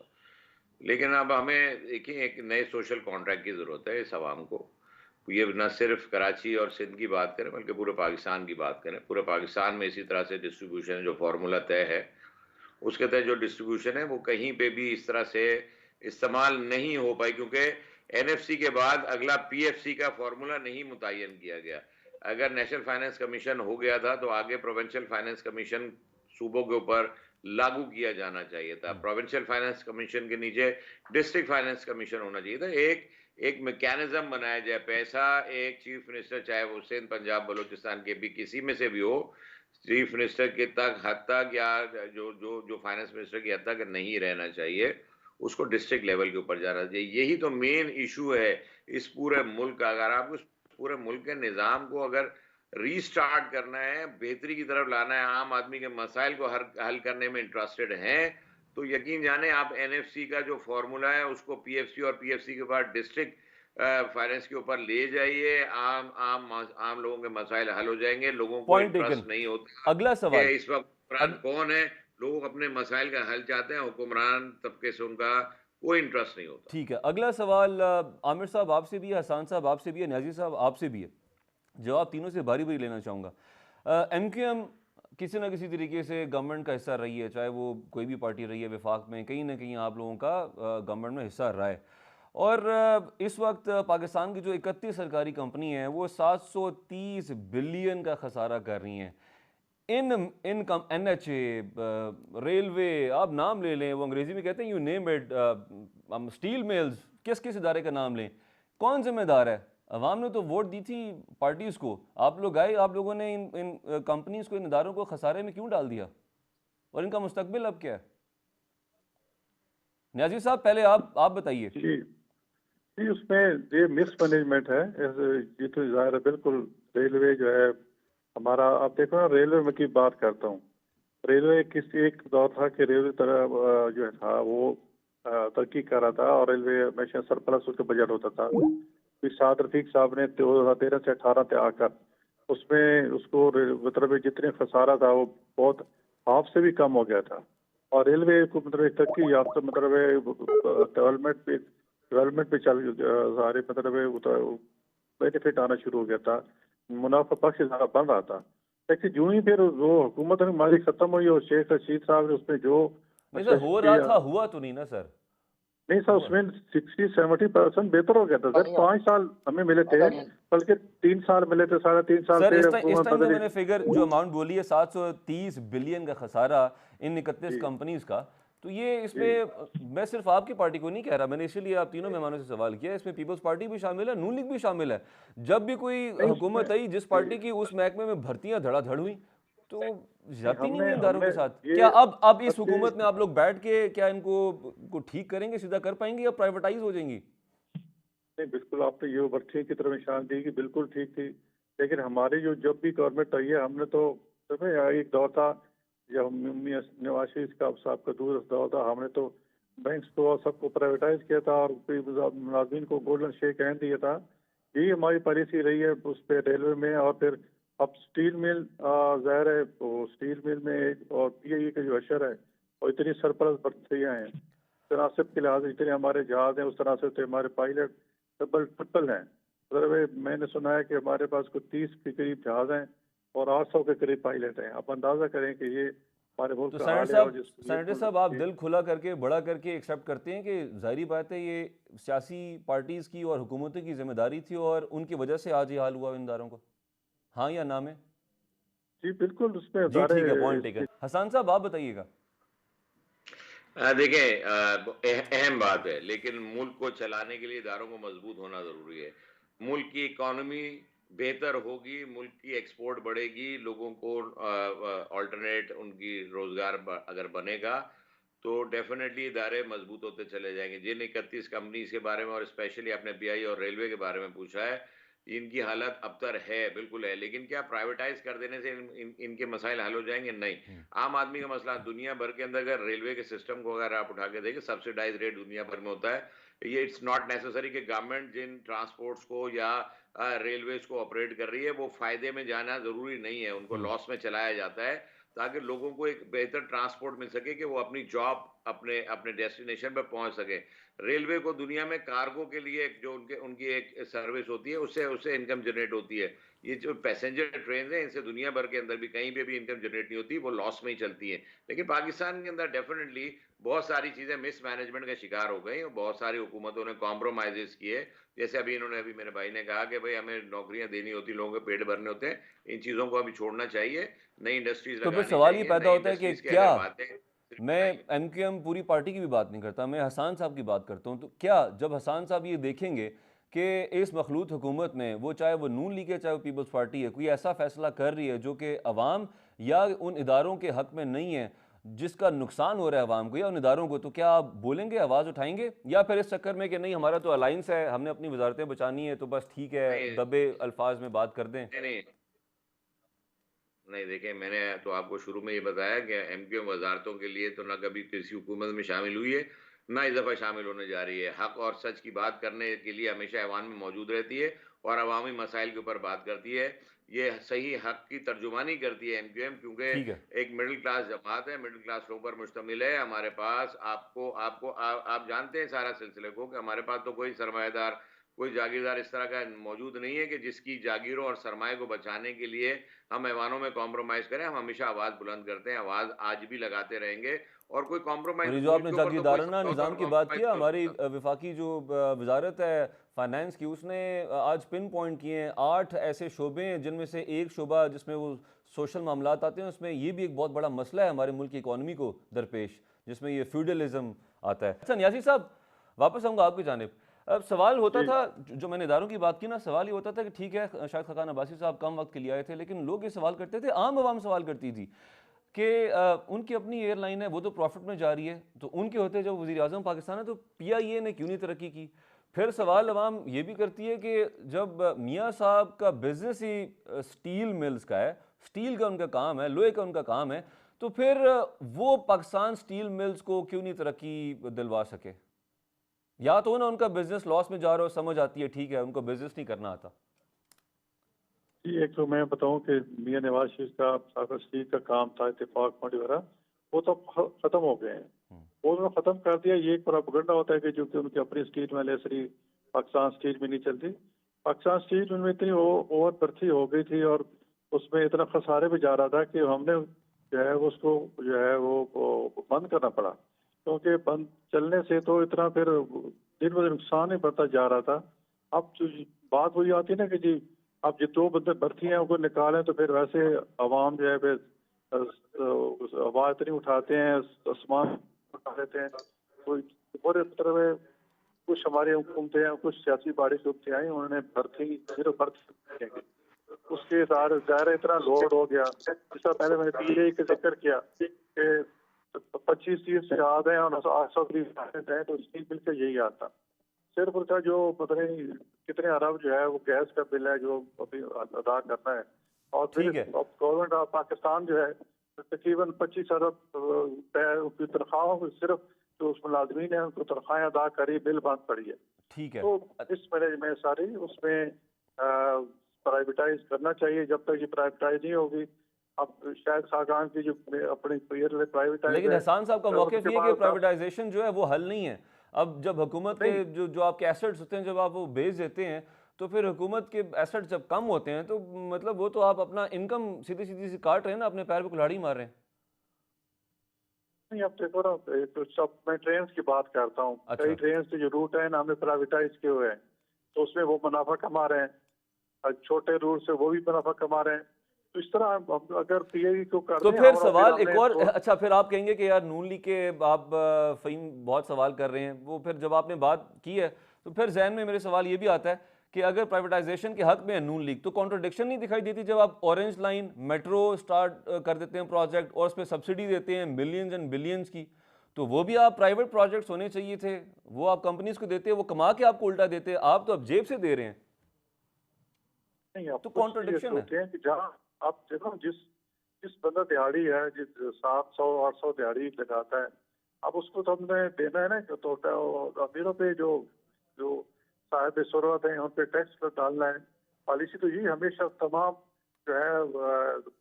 Speaker 3: लेकिन अब हमें देखिए एक नए सोशल कॉन्ट्रैक्ट की ज़रूरत है इस अवाम को। ये ना सिर्फ़ कराची और सिंध की बात करें, बल्कि पूरे पाकिस्तान की बात करें। पूरे पाकिस्तान में इसी तरह से डिस्ट्रीब्यूशन जो फ़ॉर्मूला तय है, उसके तहत जो डिस्ट्रीब्यूशन है वो कहीं पे भी इस तरह से इस्तेमाल नहीं हो पाई, क्योंकि एनएफसी के बाद अगला पीएफसी का फ़ॉर्मूला नहीं मुतय्यन किया गया। अगर नेशनल फाइनेंस कमीशन हो गया था तो आगे प्रोविंशियल फाइनेंस कमीशन सूबों के ऊपर लागू किया जाना चाहिए था। प्रोविंशियल फाइनेंस कमीशन के नीचे डिस्ट्रिक्ट फाइनेंस कमीशन होना चाहिए था। एक एक मैकेनिज्म बनाया जाए, पैसा एक चीफ मिनिस्टर, चाहे वो सिंध, पंजाब, बलूचिस्तान के भी किसी में से भी हो, चीफ मिनिस्टर के तक हद तक या जो जो जो फाइनेंस मिनिस्टर की हद तक नहीं रहना चाहिए, उसको डिस्ट्रिक्ट लेवल के ऊपर जाना चाहिए। यही तो मेन इशू है इस पूरे मुल्क का। अगर आपको इस पूरे मुल्क के निज़ाम को अगर रीस्टार्ट करना है, बेहतरी की तरफ लाना है, आम आदमी के मसाइल को हल करने में इंटरेस्टेड हैं, तो यकीन जाने आप एनएफसी का जो फॉर्मूला है उसको पीएफसी और पीएफसी के बाद डिस्ट्रिक्ट फाइनेंस के ऊपर ले जाइए। आम आम आम लोगों के मसाइल हल हो जाएंगे। लोगों को
Speaker 1: पॉइंट टेकन।
Speaker 3: इंटरेस्ट नहीं होता
Speaker 1: अगला
Speaker 3: कि
Speaker 1: सवाल।
Speaker 3: इस वक्त हुक्मरान
Speaker 1: अग,
Speaker 3: कौन है। लोग अपने मसाइल का हल चाहते हैं, हुक्मरान तबके से उनका कोई इंटरेस्ट नहीं होता।
Speaker 1: ठीक है, अगला सवाल आमिर साहब आपसे भी है, हसान साहब आपसे भी है, न्याजी साहब आपसे भी है। जवाब तीनों से बारी बारी लेना चाहूँगा। एमक्यूएम किसी ना किसी तरीके से गवर्नमेंट का हिस्सा रही है, चाहे वो कोई भी पार्टी रही है वफाक में, कहीं ना कहीं आप लोगों का गवर्नमेंट में हिस्सा रहा है। और इस वक्त पाकिस्तान की जो 31 सरकारी कंपनी है वो 730 बिलियन का खसारा कर रही हैं। इन इन कम NHA, रेलवे, आप नाम ले लें, वो अंग्रेजी में कहते हैं you name it, steel mills, किस किस इदारे का नाम लें, कौन जिम्मेदार है? अवाम ने तो वोट दी थी पार्टीज़ को, आप लोग आए, आप लोगों ने इन इन कंपनीज को, इन इदारों को खसारे में क्यों डाल दिया, और इनका मुस्तकबिल अब क्या है? न्याजी साहब पहले आप बताइए।
Speaker 4: जी जी, उसमें ये मिसमैनेजमेंट है। ये तो जाहिर है, बिल्कुल। रेलवे जो है हमारा, आप देखो ना, रेलवे में की बात करता हूँ। रेलवे किसी एक दौर था कि रेलवे तरह जो था वो तरक्की कर रहा था, और रेलवे हमेशा सरप्लस उसका बजट होता था। फिर साद रफीक साहब ने 2013 से 18 तक आकर उसमें उसको मतलब जितने खसारा था वो बहुत हाफ से भी कम हो गया था। और रेलवे को मतलब एक तरक्की याफ्ता मतलब डेवलपमेंट पे चल सारे मतलब बेनिफिट आना शुरू हो गया था। मुनाफा पक्ष ज़्यादा बन रहा था। लेकिन यूं ही फिर वो हुकूमत हमारी खत्म हुई और शेख रशीद साहब ने उसमें जो
Speaker 1: नहीं
Speaker 4: अच्छा
Speaker 1: सर, हो रहा
Speaker 4: किया।
Speaker 1: था, हुआ तो नहीं ना सर।
Speaker 4: नहीं सर,
Speaker 1: हुआ।
Speaker 4: उसमें 60-70% बेहतर हो गया था सर। 5 साल हमें मिले थे, बल्कि 3 साल मिले थे, 3.5 साल
Speaker 1: सर
Speaker 4: से
Speaker 1: इस
Speaker 4: हुकूमत
Speaker 1: टाइम जो
Speaker 4: बदली।
Speaker 1: मैंने फिगर जो अमाउंट बोली है 730 बिलियन का खसारा इन 31
Speaker 4: जी
Speaker 1: कंपनीज का, तो ये
Speaker 4: जी।
Speaker 1: इसमें मैं सिर्फ आपकी पार्टी को नहीं कह रहा, मैंने इसीलिए आप तीनों मेहमानों से सवाल किया, इसमें पीपल्स पार्टी भी शामिल है, नून लीग भी शामिल है। जब भी कोई
Speaker 4: नहीं उसमें
Speaker 1: हुकूमत आई, जिस पार्टी की, उस महकमे में भर्तियां धड़ाधड़ हुई, तो
Speaker 4: नहीं,
Speaker 1: जाती नहीं
Speaker 4: हमने
Speaker 1: हुई इदारों
Speaker 4: हमने
Speaker 1: के साथ।
Speaker 4: ये
Speaker 1: क्या अब इस हुकूमत में
Speaker 4: 25
Speaker 1: आप लोग बैठ के क्या इनको को ठीक करेंगे, सीधा कर पाएंगे, या प्राइवेटाइज हो जाएंगी?
Speaker 4: नहीं, बिल्कुल आपने ये ओवरथी की तरफ निशान दी कि बिल्कुल ठीक थी। लेकिन हमारी जो जब भी गवर्नमेंट आई है, हमने तो एक दौर था जब नवाज शरीफ साहब का दूर दौर था, हमने तो बैंक्स को और सबको प्राइवेटाइज किया था और मुलाजमीन को गोल्डन शेक हैंड दिया था। यही हमारी पॉलिसी रही है उस पर रेलवे में। और फिर अब स्टील मिल, जाहिर है वो स्टील मिल में और पीआईए का जो अशर है, और इतनी सरप्लस भर्तियाँ हैं, तनासिब के लिहाज से इतने हमारे जहाज हैं, उस तरह से हमारे पायलट डबल ट्रिपल हैं। मतलब मैंने सुना है कि हमारे पास कुछ 30 के करीब जहाज हैं और 800 के करीब पायलट हैं। आप अंदाजा करें कि ये हमारे मुल्क
Speaker 1: तो
Speaker 4: का
Speaker 1: सेनेटर
Speaker 4: हाल है। और
Speaker 1: साहब,
Speaker 4: जिस
Speaker 1: सेनेटर साहब आप दिल खुला करके, बड़ा करके एक्सेप्ट करते हैं कि जाहिर बात है ये सियासी पार्टीज़ की और हुकूमतों की जिम्मेदारी थी और उनकी वजह से आज ये हाल हुआ इन इदारों को, हाँ या ना में?
Speaker 4: जी बिल्कुल, उसमें
Speaker 1: जी
Speaker 4: अदारे
Speaker 1: ठीक है, पॉइंट टेकन। हसान साहब आप बताइएगा।
Speaker 3: देखें, अहम बात है, लेकिन मुल्क को चलाने के लिए इदारों को मजबूत होना ज़रूरी है। मुल्क की इकॉनमी बेहतर होगी, मुल्क की एक्सपोर्ट बढ़ेगी, लोगों को अल्टरनेट उनकी रोज़गार अगर बनेगा तो डेफिनेटली इदारे मजबूत होते चले जाएंगे। जिन 31 कंपनीज के बारे में और स्पेशली आपने बीआई और रेलवे के बारे में पूछा है, इनकी हालत अबतर है, बिल्कुल है, लेकिन क्या प्राइवेटाइज़ कर देने से इनके मसाइल हल हो जाएँगे? नहीं। आम आदमी का मसला दुनिया भर के अंदर अगर रेलवे के सिस्टम को अगर आप उठा के देखें, सब्सिडाइज़ रेट दुनिया भर में होता है। ये इट्स नॉट नेसेसरी कि गवर्नमेंट जिन ट्रांसपोर्ट्स को या रेलवेज़ को ऑपरेट कर रही है, वो फ़ायदे में जाना ज़रूरी नहीं है, उनको
Speaker 1: हम्म।
Speaker 3: लॉस में चलाया जाता है, ताकि लोगों को एक बेहतर ट्रांसपोर्ट मिल सके कि वो अपनी जॉब अपने अपने डेस्टिनेशन पे पहुँच सकें। रेलवे को दुनिया में कार्गो के लिए जो उनकी एक सर्विस होती है, उससे उससे इनकम जनरेट होती है। ये जो पैसेंजर ट्रेन्स हैं, इनसे दुनिया भर के अंदर भी कहीं पे भी इनकम जनरेट नहीं होती, वो लॉस में ही चलती हैं। लेकिन पाकिस्तान के अंदर डेफ़िनेटली बहुत सारी चीज़ें मिसमैनेजमेंट का शिकार हो गई और बहुत सारी हुकूमतों ने कॉम्प्रोमाइज़ेज़ किए। जैसे अभी मेरे भाई ने कहा कि भई हमें नौकरियाँ देनी होती, लोगों के पेट भरने होते हैं। इन चीज़ों को अभी छोड़ना चाहिए, नई इंडस्ट्रीज़
Speaker 1: तो फिर
Speaker 3: लगानी
Speaker 1: सवाल ये
Speaker 3: चाहिए,
Speaker 1: पैदा
Speaker 3: नई
Speaker 1: होता है कि
Speaker 3: इंडस्ट्रीज़ की
Speaker 1: क्या,
Speaker 3: अगर बातें सिर्फ
Speaker 1: मैं
Speaker 3: बनाई
Speaker 1: एमक्यूएम पूरी पार्टी की भी बात नहीं करता, मैं हसान साहब की बात करता हूँ, तो क्या जब हसान साहब ये देखेंगे कि इस मखलूत हुकूमत में वो चाहे वो नून लीग है चाहे वो पीपल्स पार्टी है, कोई ऐसा फैसला कर रही है जो कि अवाम या उन इदारों के हक में नहीं है, जिसका नुकसान हो रहा है अवाम को या उन इदारों को, तो क्या आप बोलेंगे, आवाज़ उठाएंगे, या फिर इस चक्कर में कि नहीं हमारा तो अलाइंस है, हमने अपनी वजारतें बचानी है तो बस ठीक है,
Speaker 3: नहीं,
Speaker 1: दबे अल्फाज में बात कर दें?
Speaker 3: नहीं, नहीं। नहीं देखिए, मैंने तो आपको शुरू में ये बताया कि एमक्यूएम वज़ारतों के लिए तो ना कभी किसी हुकूमत में शामिल हुई है, ना इस दफ़ा शामिल होने जा रही है। हक़ और सच की बात करने के लिए हमेशा ऐवान में मौजूद रहती है और अवामी मसाइल के ऊपर बात करती है। ये सही हक़ की तर्जुमानी करती है एमक्यूएम, क्योंकि
Speaker 1: ठीक है।
Speaker 3: एक मिडल क्लास जमात है, मिडल क्लास लोगों पर मुश्तमिल है। हमारे पास आपको आपको आप जानते हैं सारा सिलसिले को कि हमारे पास तो कोई सरमाएदार, कोई जागीरदार इस तरह का मौजूद नहीं है कि जिसकी जागीरों और सरमाए को बचाने के लिए हम ऐवानों में कॉम्प्रोमाइज़ करें। हम हमेशा आवाज़ बुलंद करते हैं, आवाज़ आज भी लगाते रहेंगे और कोई
Speaker 1: और
Speaker 3: कॉम्प्रोमाइज़
Speaker 1: ये जो
Speaker 3: मुल्क
Speaker 1: आपने
Speaker 3: के ऊपर तो कोई
Speaker 1: जागीरदाराना
Speaker 3: समझौता
Speaker 1: निज़ाम
Speaker 3: और
Speaker 1: की बात
Speaker 3: कॉम्प्रोमाइज़
Speaker 1: किया,
Speaker 3: नहीं हो
Speaker 1: हमारी
Speaker 3: सकता।
Speaker 1: वफाकी जो वजारत है फाइनेंस की, उसने आज पिन पॉइंट किए हैं 8 ऐसे शोबे हैं, जिनमें से एक शोबा जिसमें वो सोशल मामलात आते हैं, उसमें ये भी एक बहुत बड़ा मसला है हमारे मुल्क की इकॉनमी को दरपेश, जिसमें ये फ्यूडलिज्म आता है। अच्छा नियाज़ी साहब, वापस आऊँगा आपकी जानिब। अब सवाल होता
Speaker 4: जी
Speaker 1: था, जो मैंने इदारों की बात की ना, सवाल ये होता था कि ठीक है शायद खकान अब्बासी साहब कम वक्त के लिए आए थे, लेकिन लोग ये सवाल करते थे, आम आवाम सवाल करती थी कि उनकी अपनी एयरलाइन है, वो तो प्रॉफिट में जा रही है, तो उनके होते जब वज़ीर आज़म पाकिस्तान है तो पीआईए ने क्यों नहीं तरक्की की? फिर सवाल अवाम ये भी करती है कि जब मियाँ साहब का बिजनेस ही स्टील मिल्स का है, स्टील का उनका काम है, लोहे का उनका काम है, तो फिर वो पाकिस्तान स्टील मिल्स को क्यों नहीं तरक्की दिलवा सके? या तो ना उनका बिजनेस लॉस में जा रहा हो, समझ आती है, ठीक है उनको बिजनेस नहीं करना आता।
Speaker 4: जी, एक तो मैं बताऊं कि मियां नवाज शरीफ का सागर स्टील का काम था, इत्तेफाक मंडी वगैरह, वो तो खत्म हो गए हैं। वो उन्होंने खत्म कर दिया। ये एक प्रोपेगेंडा होता है कि जो कि उनकी अपनी स्टील मिल है, इसलिए पाकिस्तान स्टील में नहीं चलती। पाकिस्तान स्टील मिल में इतनी ओवर भर्ती हो गई थी और उसमें इतना खसारे में जा रहा था कि हमने जो है उसको जो है वो बंद करना पड़ा, क्योंकि बंद चलने से तो इतना फिर दिन ब दिन नुकसान ही बढ़ता जा रहा था। अब जो बात वही आती है ना कि जी अब जो 2 बंदे भर्ती हैं उनको निकालें, तो फिर वैसे अवाम जो है फिर आवाज़ इतनी उठाते हैं, आसमान उठा लेते हैं। कोई पूरे तरह में कुछ हमारी हुकूमतें हैं, कुछ सियासी पार्टी की हुकूमतें आई, उन्होंने भर्ती सिर्फ भर्ती की। उसके दायरा इतना लोड हो गया। जिस तरह पहले मैंने पीए का जिक्र किया कि 25-30 से याद है और 800 है, तो स्टील बिल का यही आता। सिर्फ उसका जो पता नहीं कितने अरब जो है वो गैस का बिल है जो अभी अदा करना है। और फिर
Speaker 1: ठीक है।
Speaker 4: गवर्नमेंट ऑफ पाकिस्तान जो है तकरीबन 25 अरब की तनख्वाहों को सिर्फ जो उस मुलाजमीन है उनको तनख्वाहें अदा करी, बिल बंद पड़ी है।
Speaker 1: ठीक है।
Speaker 4: तो इस मैनेज में सारी उसमें प्राइवेटाइज करना चाहिए। जब तक ये प्राइवेटाइज नहीं होगी, अब शायद खाकान की जो अपनी प्राइवेटाइज
Speaker 1: लेकिन
Speaker 4: है
Speaker 1: हसान साहब का
Speaker 4: तो
Speaker 1: मौक़िफ़
Speaker 4: उसके
Speaker 1: ये है कि
Speaker 4: बाद
Speaker 1: प्राइवेटाइजेशन जो है वो हल नहीं है। अब जब हुकूमत के
Speaker 4: नहीं
Speaker 1: जो आपके एसेट्स होते हैं, जब आप वो बेच देते हैं, तो फिर हुकूमत के एसेट्स जब कम होते हैं तो मतलब वो तो आप अपना इनकम सीधी सीधी सी काट रहे हैं ना, अपने पैर पे कुल्हाड़ी मार रहे हैं।
Speaker 4: नहीं, अब देखो ना, तो सब मैं ट्रेन की बात करता हूँ।
Speaker 1: अच्छा।
Speaker 4: कई ट्रेन के जो रूट है ना हमने प्राइवेटाइज किए हुए हैं, तो उसमें वो मुनाफा कमा रहे हैं और छोटे रूट से वो भी मुनाफा कमा रहे हैं। तो इस तरह हम अगर पीआई को कर
Speaker 1: तो
Speaker 4: दें
Speaker 1: फिर
Speaker 4: और फिर
Speaker 1: सवाल एक
Speaker 4: हमने
Speaker 1: और,
Speaker 4: तो
Speaker 1: अच्छा फिर आप कहेंगे कि यार नून लीग के आप फ़हीम बहुत सवाल कर रहे हैं, वो फिर जब आपने बात की है तो फिर जहन में मेरे सवाल ये भी आता है कि अगर प्राइवेटाइजेशन के हक में है नून लीग, तो कॉन्ट्रडिक्शन नहीं दिखाई देती जब आप ऑरेंज लाइन मेट्रो स्टार्ट कर देते हैं प्रोजेक्ट और उस पर सब्सिडी देते हैं मिलियंस एंड बिलियंस की, तो वो भी आप प्राइवेट प्रोजेक्ट्स होने चाहिए थे, वो आप कंपनीज को देते, वो कमा के आपको उल्टा देते, आप तो अब जेब से दे रहे हैं।
Speaker 4: नहीं, अब
Speaker 1: तो
Speaker 4: कुछ चीजें
Speaker 1: कॉन्ट्रडिक्शन है।
Speaker 4: होते हैं कि जहाँ आप देखो, जिस जिस बंदा दिहाड़ी है, जिस 700-800 दिहाड़ी लगाता है, अब उसको तो हमने देना है ना, तो अमीरों पे जो जो साहिब जरूरत है उन पे टैक्स डालना है। पॉलिसी तो यही हमेशा तमाम जो है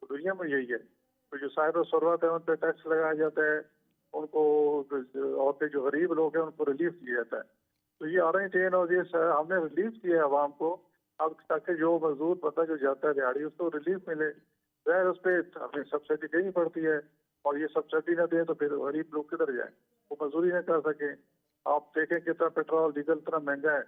Speaker 4: दुनिया में यही है। तो जो साहिब जरूरत है उन पे टैक्स लगाया जाता है, उनको और पे जो गरीब लोग हैं उनको रिलीफ दिया जाता है। तो ये ऑरेंज टेन और ये हमने रिलीफ किया है आवाम को, अब ताकि जो मजदूर बंदा जो जाता है दिहाड़ी उसको रिलीफ मिले। वह उस पर हमें सब्सिडी देनी पड़ती है, और ये सब्सिडी ना दे तो फिर गरीब लोग किधर जाए, वो मजदूरी ना कर सके। आप देखें कितना पेट्रोल डीजल इतना महंगा है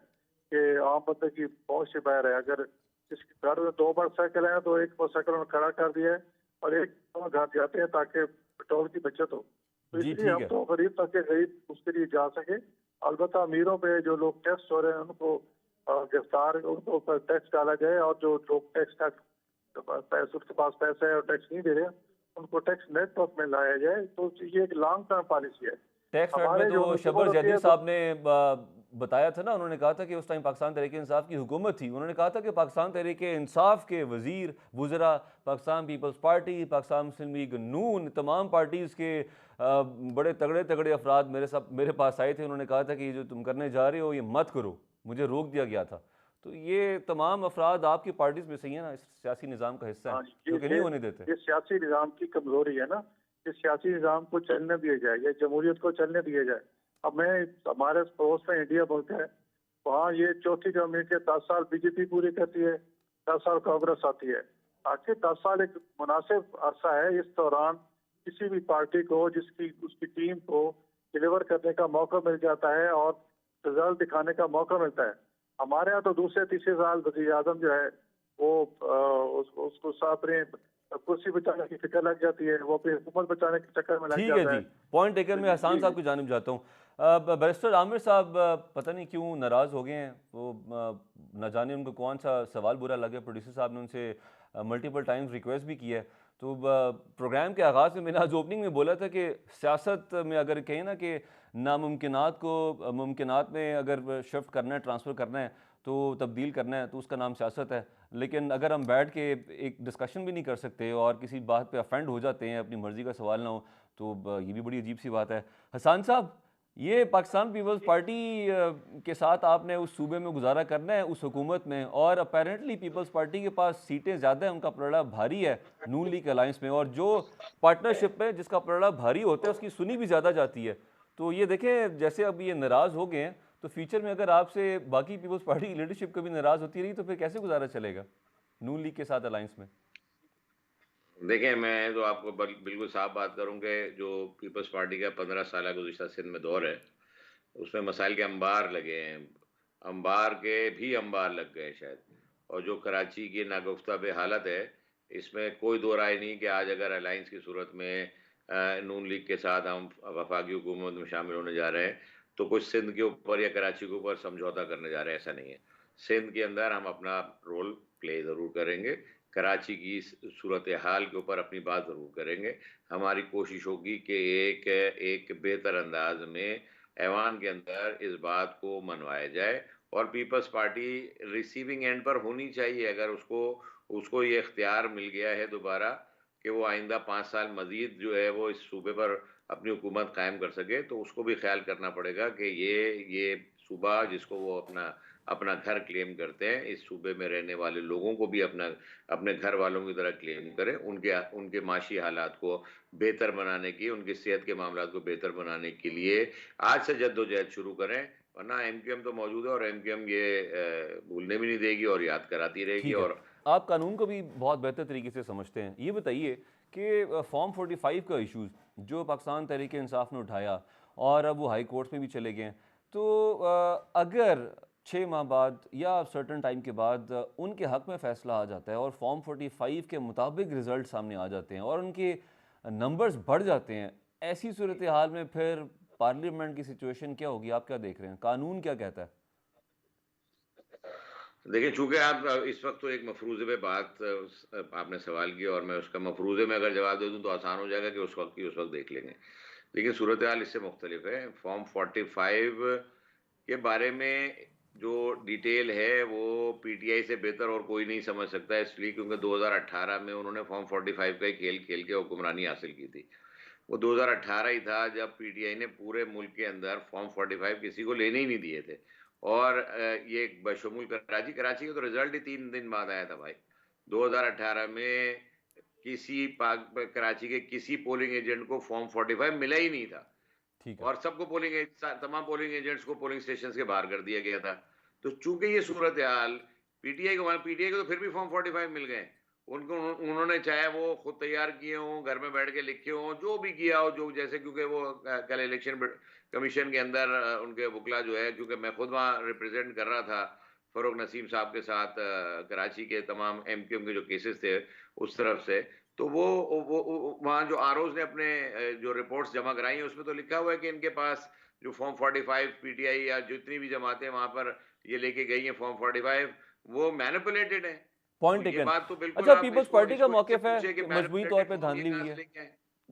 Speaker 4: कि आम बंदे की बहुत सी बाहर है। अगर जिसके घर में 2 मोटरसाइकिल है तो एक मोटरसाइकिल में खड़ा कर दिया है और एक घर जाते हैं ताकि पेट्रोल की बचत हो। तो
Speaker 1: जी
Speaker 4: इसलिए
Speaker 1: ठीक
Speaker 4: हम
Speaker 1: है।
Speaker 4: तो गरीब तक के गरीब उसके लिए जा सके। अलबत्ता अमीरों पे जो लोग टैक्स हो रहे हैं उनको गिरफ्तार, उनको ऊपर टैक्स डाला जाए, और जो लोग टैक्स का पैसे उसके पास पैसे है और टैक्स नहीं दे रहे उनको टैक्स नेटवर्क में लाया जाए। तो ये एक लॉन्ग टर्म पॉलिसी है।
Speaker 1: टैक्स नेट में
Speaker 4: हमारे
Speaker 1: तो
Speaker 4: जो हुकूमत
Speaker 1: शबर
Speaker 4: होती
Speaker 1: जैदी
Speaker 4: है तो
Speaker 1: साहब ने बताया था ना, उन्होंने कहा था कि उस टाइम पाकिस्तान तहरीक इंसाफ की हुकूमत थी, उन्होंने कहा था कि पाकिस्तान तहरीक इंसाफ के वजीर वज़रा, पाकिस्तान पीपल्स पार्टी, पाकिस्तान मुस्लिम लीग नून, तमाम पार्टीज़ के बड़े तगड़े तगड़े अफराद मेरे पास आए थे। उन्होंने कहा था कि जो तुम करने जा रहे हो ये मत करो, मुझे रोक दिया गया था। तो ये तमाम अफराद आपकी पार्टीज़ में से ही है ना, इस सियासी निज़ाम का हिस्सा
Speaker 4: हाँ,
Speaker 1: हैं जो कि नहीं होने देते।
Speaker 4: ये सियासी निज़ाम की कमजोरी है ना। इस सियासी निज़ाम को चलने दिया जाए, या जमहूरियत को चलने दिया जाए। अब मैं हमारे पड़ोस में इंडिया मुल्क है, वहाँ ये चौथी गवर्नमेंट के 10 साल बीजेपी पूरी करती है, 10 साल कांग्रेस आती है। आखिर 10 साल एक मुनासिब अरसा है। इस दौरान किसी भी पार्टी को जिसकी उसकी टीम को डिलीवर करने का मौका मिल जाता है और रिजल्ट दिखाने का मौका मिलता है। हमारे यहाँ तो दूसरे तीसरे साल वज़ीर आज़म जो है वो उसको अपने कुर्सी बचाने की फिक्र लग जाती है, वो अपनी हुकूमत बचाने के चक्कर में लग
Speaker 1: ठीक है
Speaker 4: जाता
Speaker 1: जी,
Speaker 4: है।
Speaker 1: Point taken.
Speaker 4: तो
Speaker 1: मैं हसान
Speaker 4: ये
Speaker 1: साहब की जानिब जाता हूँ। बैरिस्टर आमिर साहब पता नहीं क्यों नाराज़ हो गए हैं, वो न जाने उनको कौन सा सवाल बुरा लगा। प्रोड्यूसर साहब ने उनसे मल्टीपल टाइम्स रिक्वेस्ट भी की है। तो प्रोग्राम के आगाज़ में मैंने आज ओपनिंग में बोला था कि सियासत में अगर कहें ना कि नामुमकिनात को मुमकिनात में अगर शिफ्ट करना है, ट्रांसफ़र करना है, तो तब्दील करना है, तो उसका नाम सियासत है। लेकिन अगर हम बैठ के एक डिस्कशन भी नहीं कर सकते और किसी बात पे अफेंड हो जाते हैं, अपनी मर्ज़ी का सवाल ना हो, तो ये भी बड़ी अजीब सी बात है। हसान साहब, ये पाकिस्तान पीपल्स पार्टी के साथ आपने उस सूबे में गुजारा करना है, उस हुकूमत में, और अपेरेंटली पीपल्स पार्टी के पास सीटें ज़्यादा हैं, उनका पलड़ा भारी है नून लीग अलायंस में, और जो पार्टनरशिप में जिसका पलड़ा भारी होता है उसकी सुनी भी ज़्यादा जाती है। तो ये देखें, जैसे अब ये नाराज़ हो गए हैं, तो फ्यूचर में अगर आपसे बाकी पीपल्स पार्टी की लीडरशिप कभी नाराज़ होती रही तो फिर कैसे गुजारा चलेगा नून लीग के साथ अलायंस में?
Speaker 3: देखिए, मैं तो आपको बिल्कुल साफ बात करूं कि जो पीपल्स पार्टी का 15 साल गुज़िश्ता सिंध में दौर है, उसमें मसाइल के अंबार लगे हैं। अंबार के भी अंबार लग गए शायद। और जो कराची की नागुफ्ता बे हालत है, इसमें कोई दो राय नहीं कि आज अगर अलायंस की सूरत में नून लीग के साथ हम वफाकी हुकूमत में शामिल होने जा रहे हैं, तो कुछ सिंध के ऊपर या कराची के ऊपर समझौता करने जा रहे हैं, ऐसा नहीं है। सिंध के अंदर हम अपना रोल प्ले ज़रूर करेंगे, कराची की सूरत हाल के ऊपर अपनी बात ज़रूर करेंगे। हमारी कोशिश होगी कि एक बेहतर अंदाज में ऐवान के अंदर इस बात को मनवाया जाए, और पीपल्स पार्टी रिसीविंग एंड पर होनी चाहिए। अगर उसको उसको ये इख्तियार मिल गया है दोबारा कि वो आइंदा 5 साल मजीद जो है वो इस सूबे पर अपनी हुकूमत कायम कर सके, तो उसको भी ख्याल करना पड़ेगा कि ये सूबा जिसको वो अपना अपना घर क्लेम करते हैं, इस सूबे में रहने वाले लोगों को भी अपने घर वालों की तरह क्लेम करें। उनके माशी हालात को बेहतर बनाने की, उनकी सेहत के मामलात को बेहतर बनाने के लिए आज से जद्दोजहद शुरू करें। वरना एमक्यूएम तो मौजूद है, और एमक्यूएम ये भूलने भी नहीं देगी और याद कराती रहेगी।
Speaker 1: ठीक है,
Speaker 3: और
Speaker 1: आप कानून को भी बहुत बेहतर तरीके से समझते हैं। ये बताइए कि फॉर्म 45 का इशूज़ जो पाकिस्तान तहरीक इंसाफ ने उठाया और अब वो हाई कोर्ट में भी चले गए हैं, तो अगर 6 माह बाद या सर्टन टाइम के बाद उनके हक़ में फ़ैसला आ जाता है और फॉर्म 45 के मुताबिक रिज़ल्ट सामने आ जाते हैं और उनके नंबर्स बढ़ जाते हैं, ऐसी सूरत हाल में फिर पार्लियामेंट की सिचुएशन क्या होगी? आप क्या देख रहे हैं? कानून क्या कहता है?
Speaker 3: देखिए, चूंकि आप इस वक्त तो एक मफरूज़े पे बात आपने सवाल किया, और मैं उसका मफरूज़े में अगर जवाब दे दूं तो आसान हो जाएगा कि उस वक्त की उस वक्त देख लेंगे। लेकिन सूरत हाल इससे मुख्तलिफ है। फॉर्म 45 के बारे में जो डिटेल है वो पीटीआई से बेहतर और कोई नहीं समझ सकता है, इसलिए क्योंकि 2018 में उन्होंने फॉर्म 45 का ही खेल खेल के हुक्मरानी हासिल की थी। वो 2018 ही था जब पीटीआई ने पूरे मुल्क के अंदर फॉर्म 45 किसी को लेने ही नहीं दिए थे। और ये बशमूल कराची कराची का तो रिजल्ट ही 3 दिन बाद आया था भाई। 2018 में किसी पाक कराची के किसी पोलिंग एजेंट को फॉर्म 45 मिला ही नहीं था।
Speaker 1: ठीक है।
Speaker 3: और सबको तमाम पोलिंग एजेंट्स को पोलिंग स्टेशन के बाहर कर दिया गया था। तो चूंकि ये सूरत हाल पीटीआई को तो फिर भी फॉर्म 45 मिल गए। उनको उन्होंने चाहे वो खुद तैयार किए हों, घर में बैठ के लिखे हों, जो भी किया हो, जो जैसे क्योंकि वो कल इलेक्शन कमीशन के अंदर उनके वकला जो है, क्योंकि मैं खुद वहाँ रिप्रेजेंट कर रहा था फरूक नसीम साहब के साथ कराची के तमाम एमक्यूएम के जो केसेस थे उस तरफ से, तो वो वहाँ जो आरओज ने अपने जो रिपोर्ट्स जमा कराई हैं उसमें तो लिखा हुआ है कि इनके पास जो फॉर्म 45 पीटीआई या जितनी भी जमातें वहां पर ये लेके गई हैं फॉर्म 45 वो मैनिपुलेटेड है।
Speaker 1: पॉइंट
Speaker 3: तो ये
Speaker 1: टेकन।
Speaker 3: बात तो बिल्कुल
Speaker 1: अच्छा,
Speaker 3: आप
Speaker 1: पीपल्स
Speaker 3: इसको
Speaker 1: पार्टी का
Speaker 3: इसको इससे
Speaker 1: मौक़िफ़ है
Speaker 3: पूछिए कि
Speaker 1: कि मजबूरी तौर
Speaker 3: मैनिपुलेटेड
Speaker 1: पे
Speaker 3: फॉर्म ये
Speaker 1: धांधली
Speaker 3: कहाँ
Speaker 1: हुई
Speaker 3: से
Speaker 1: है।
Speaker 3: लेके आए।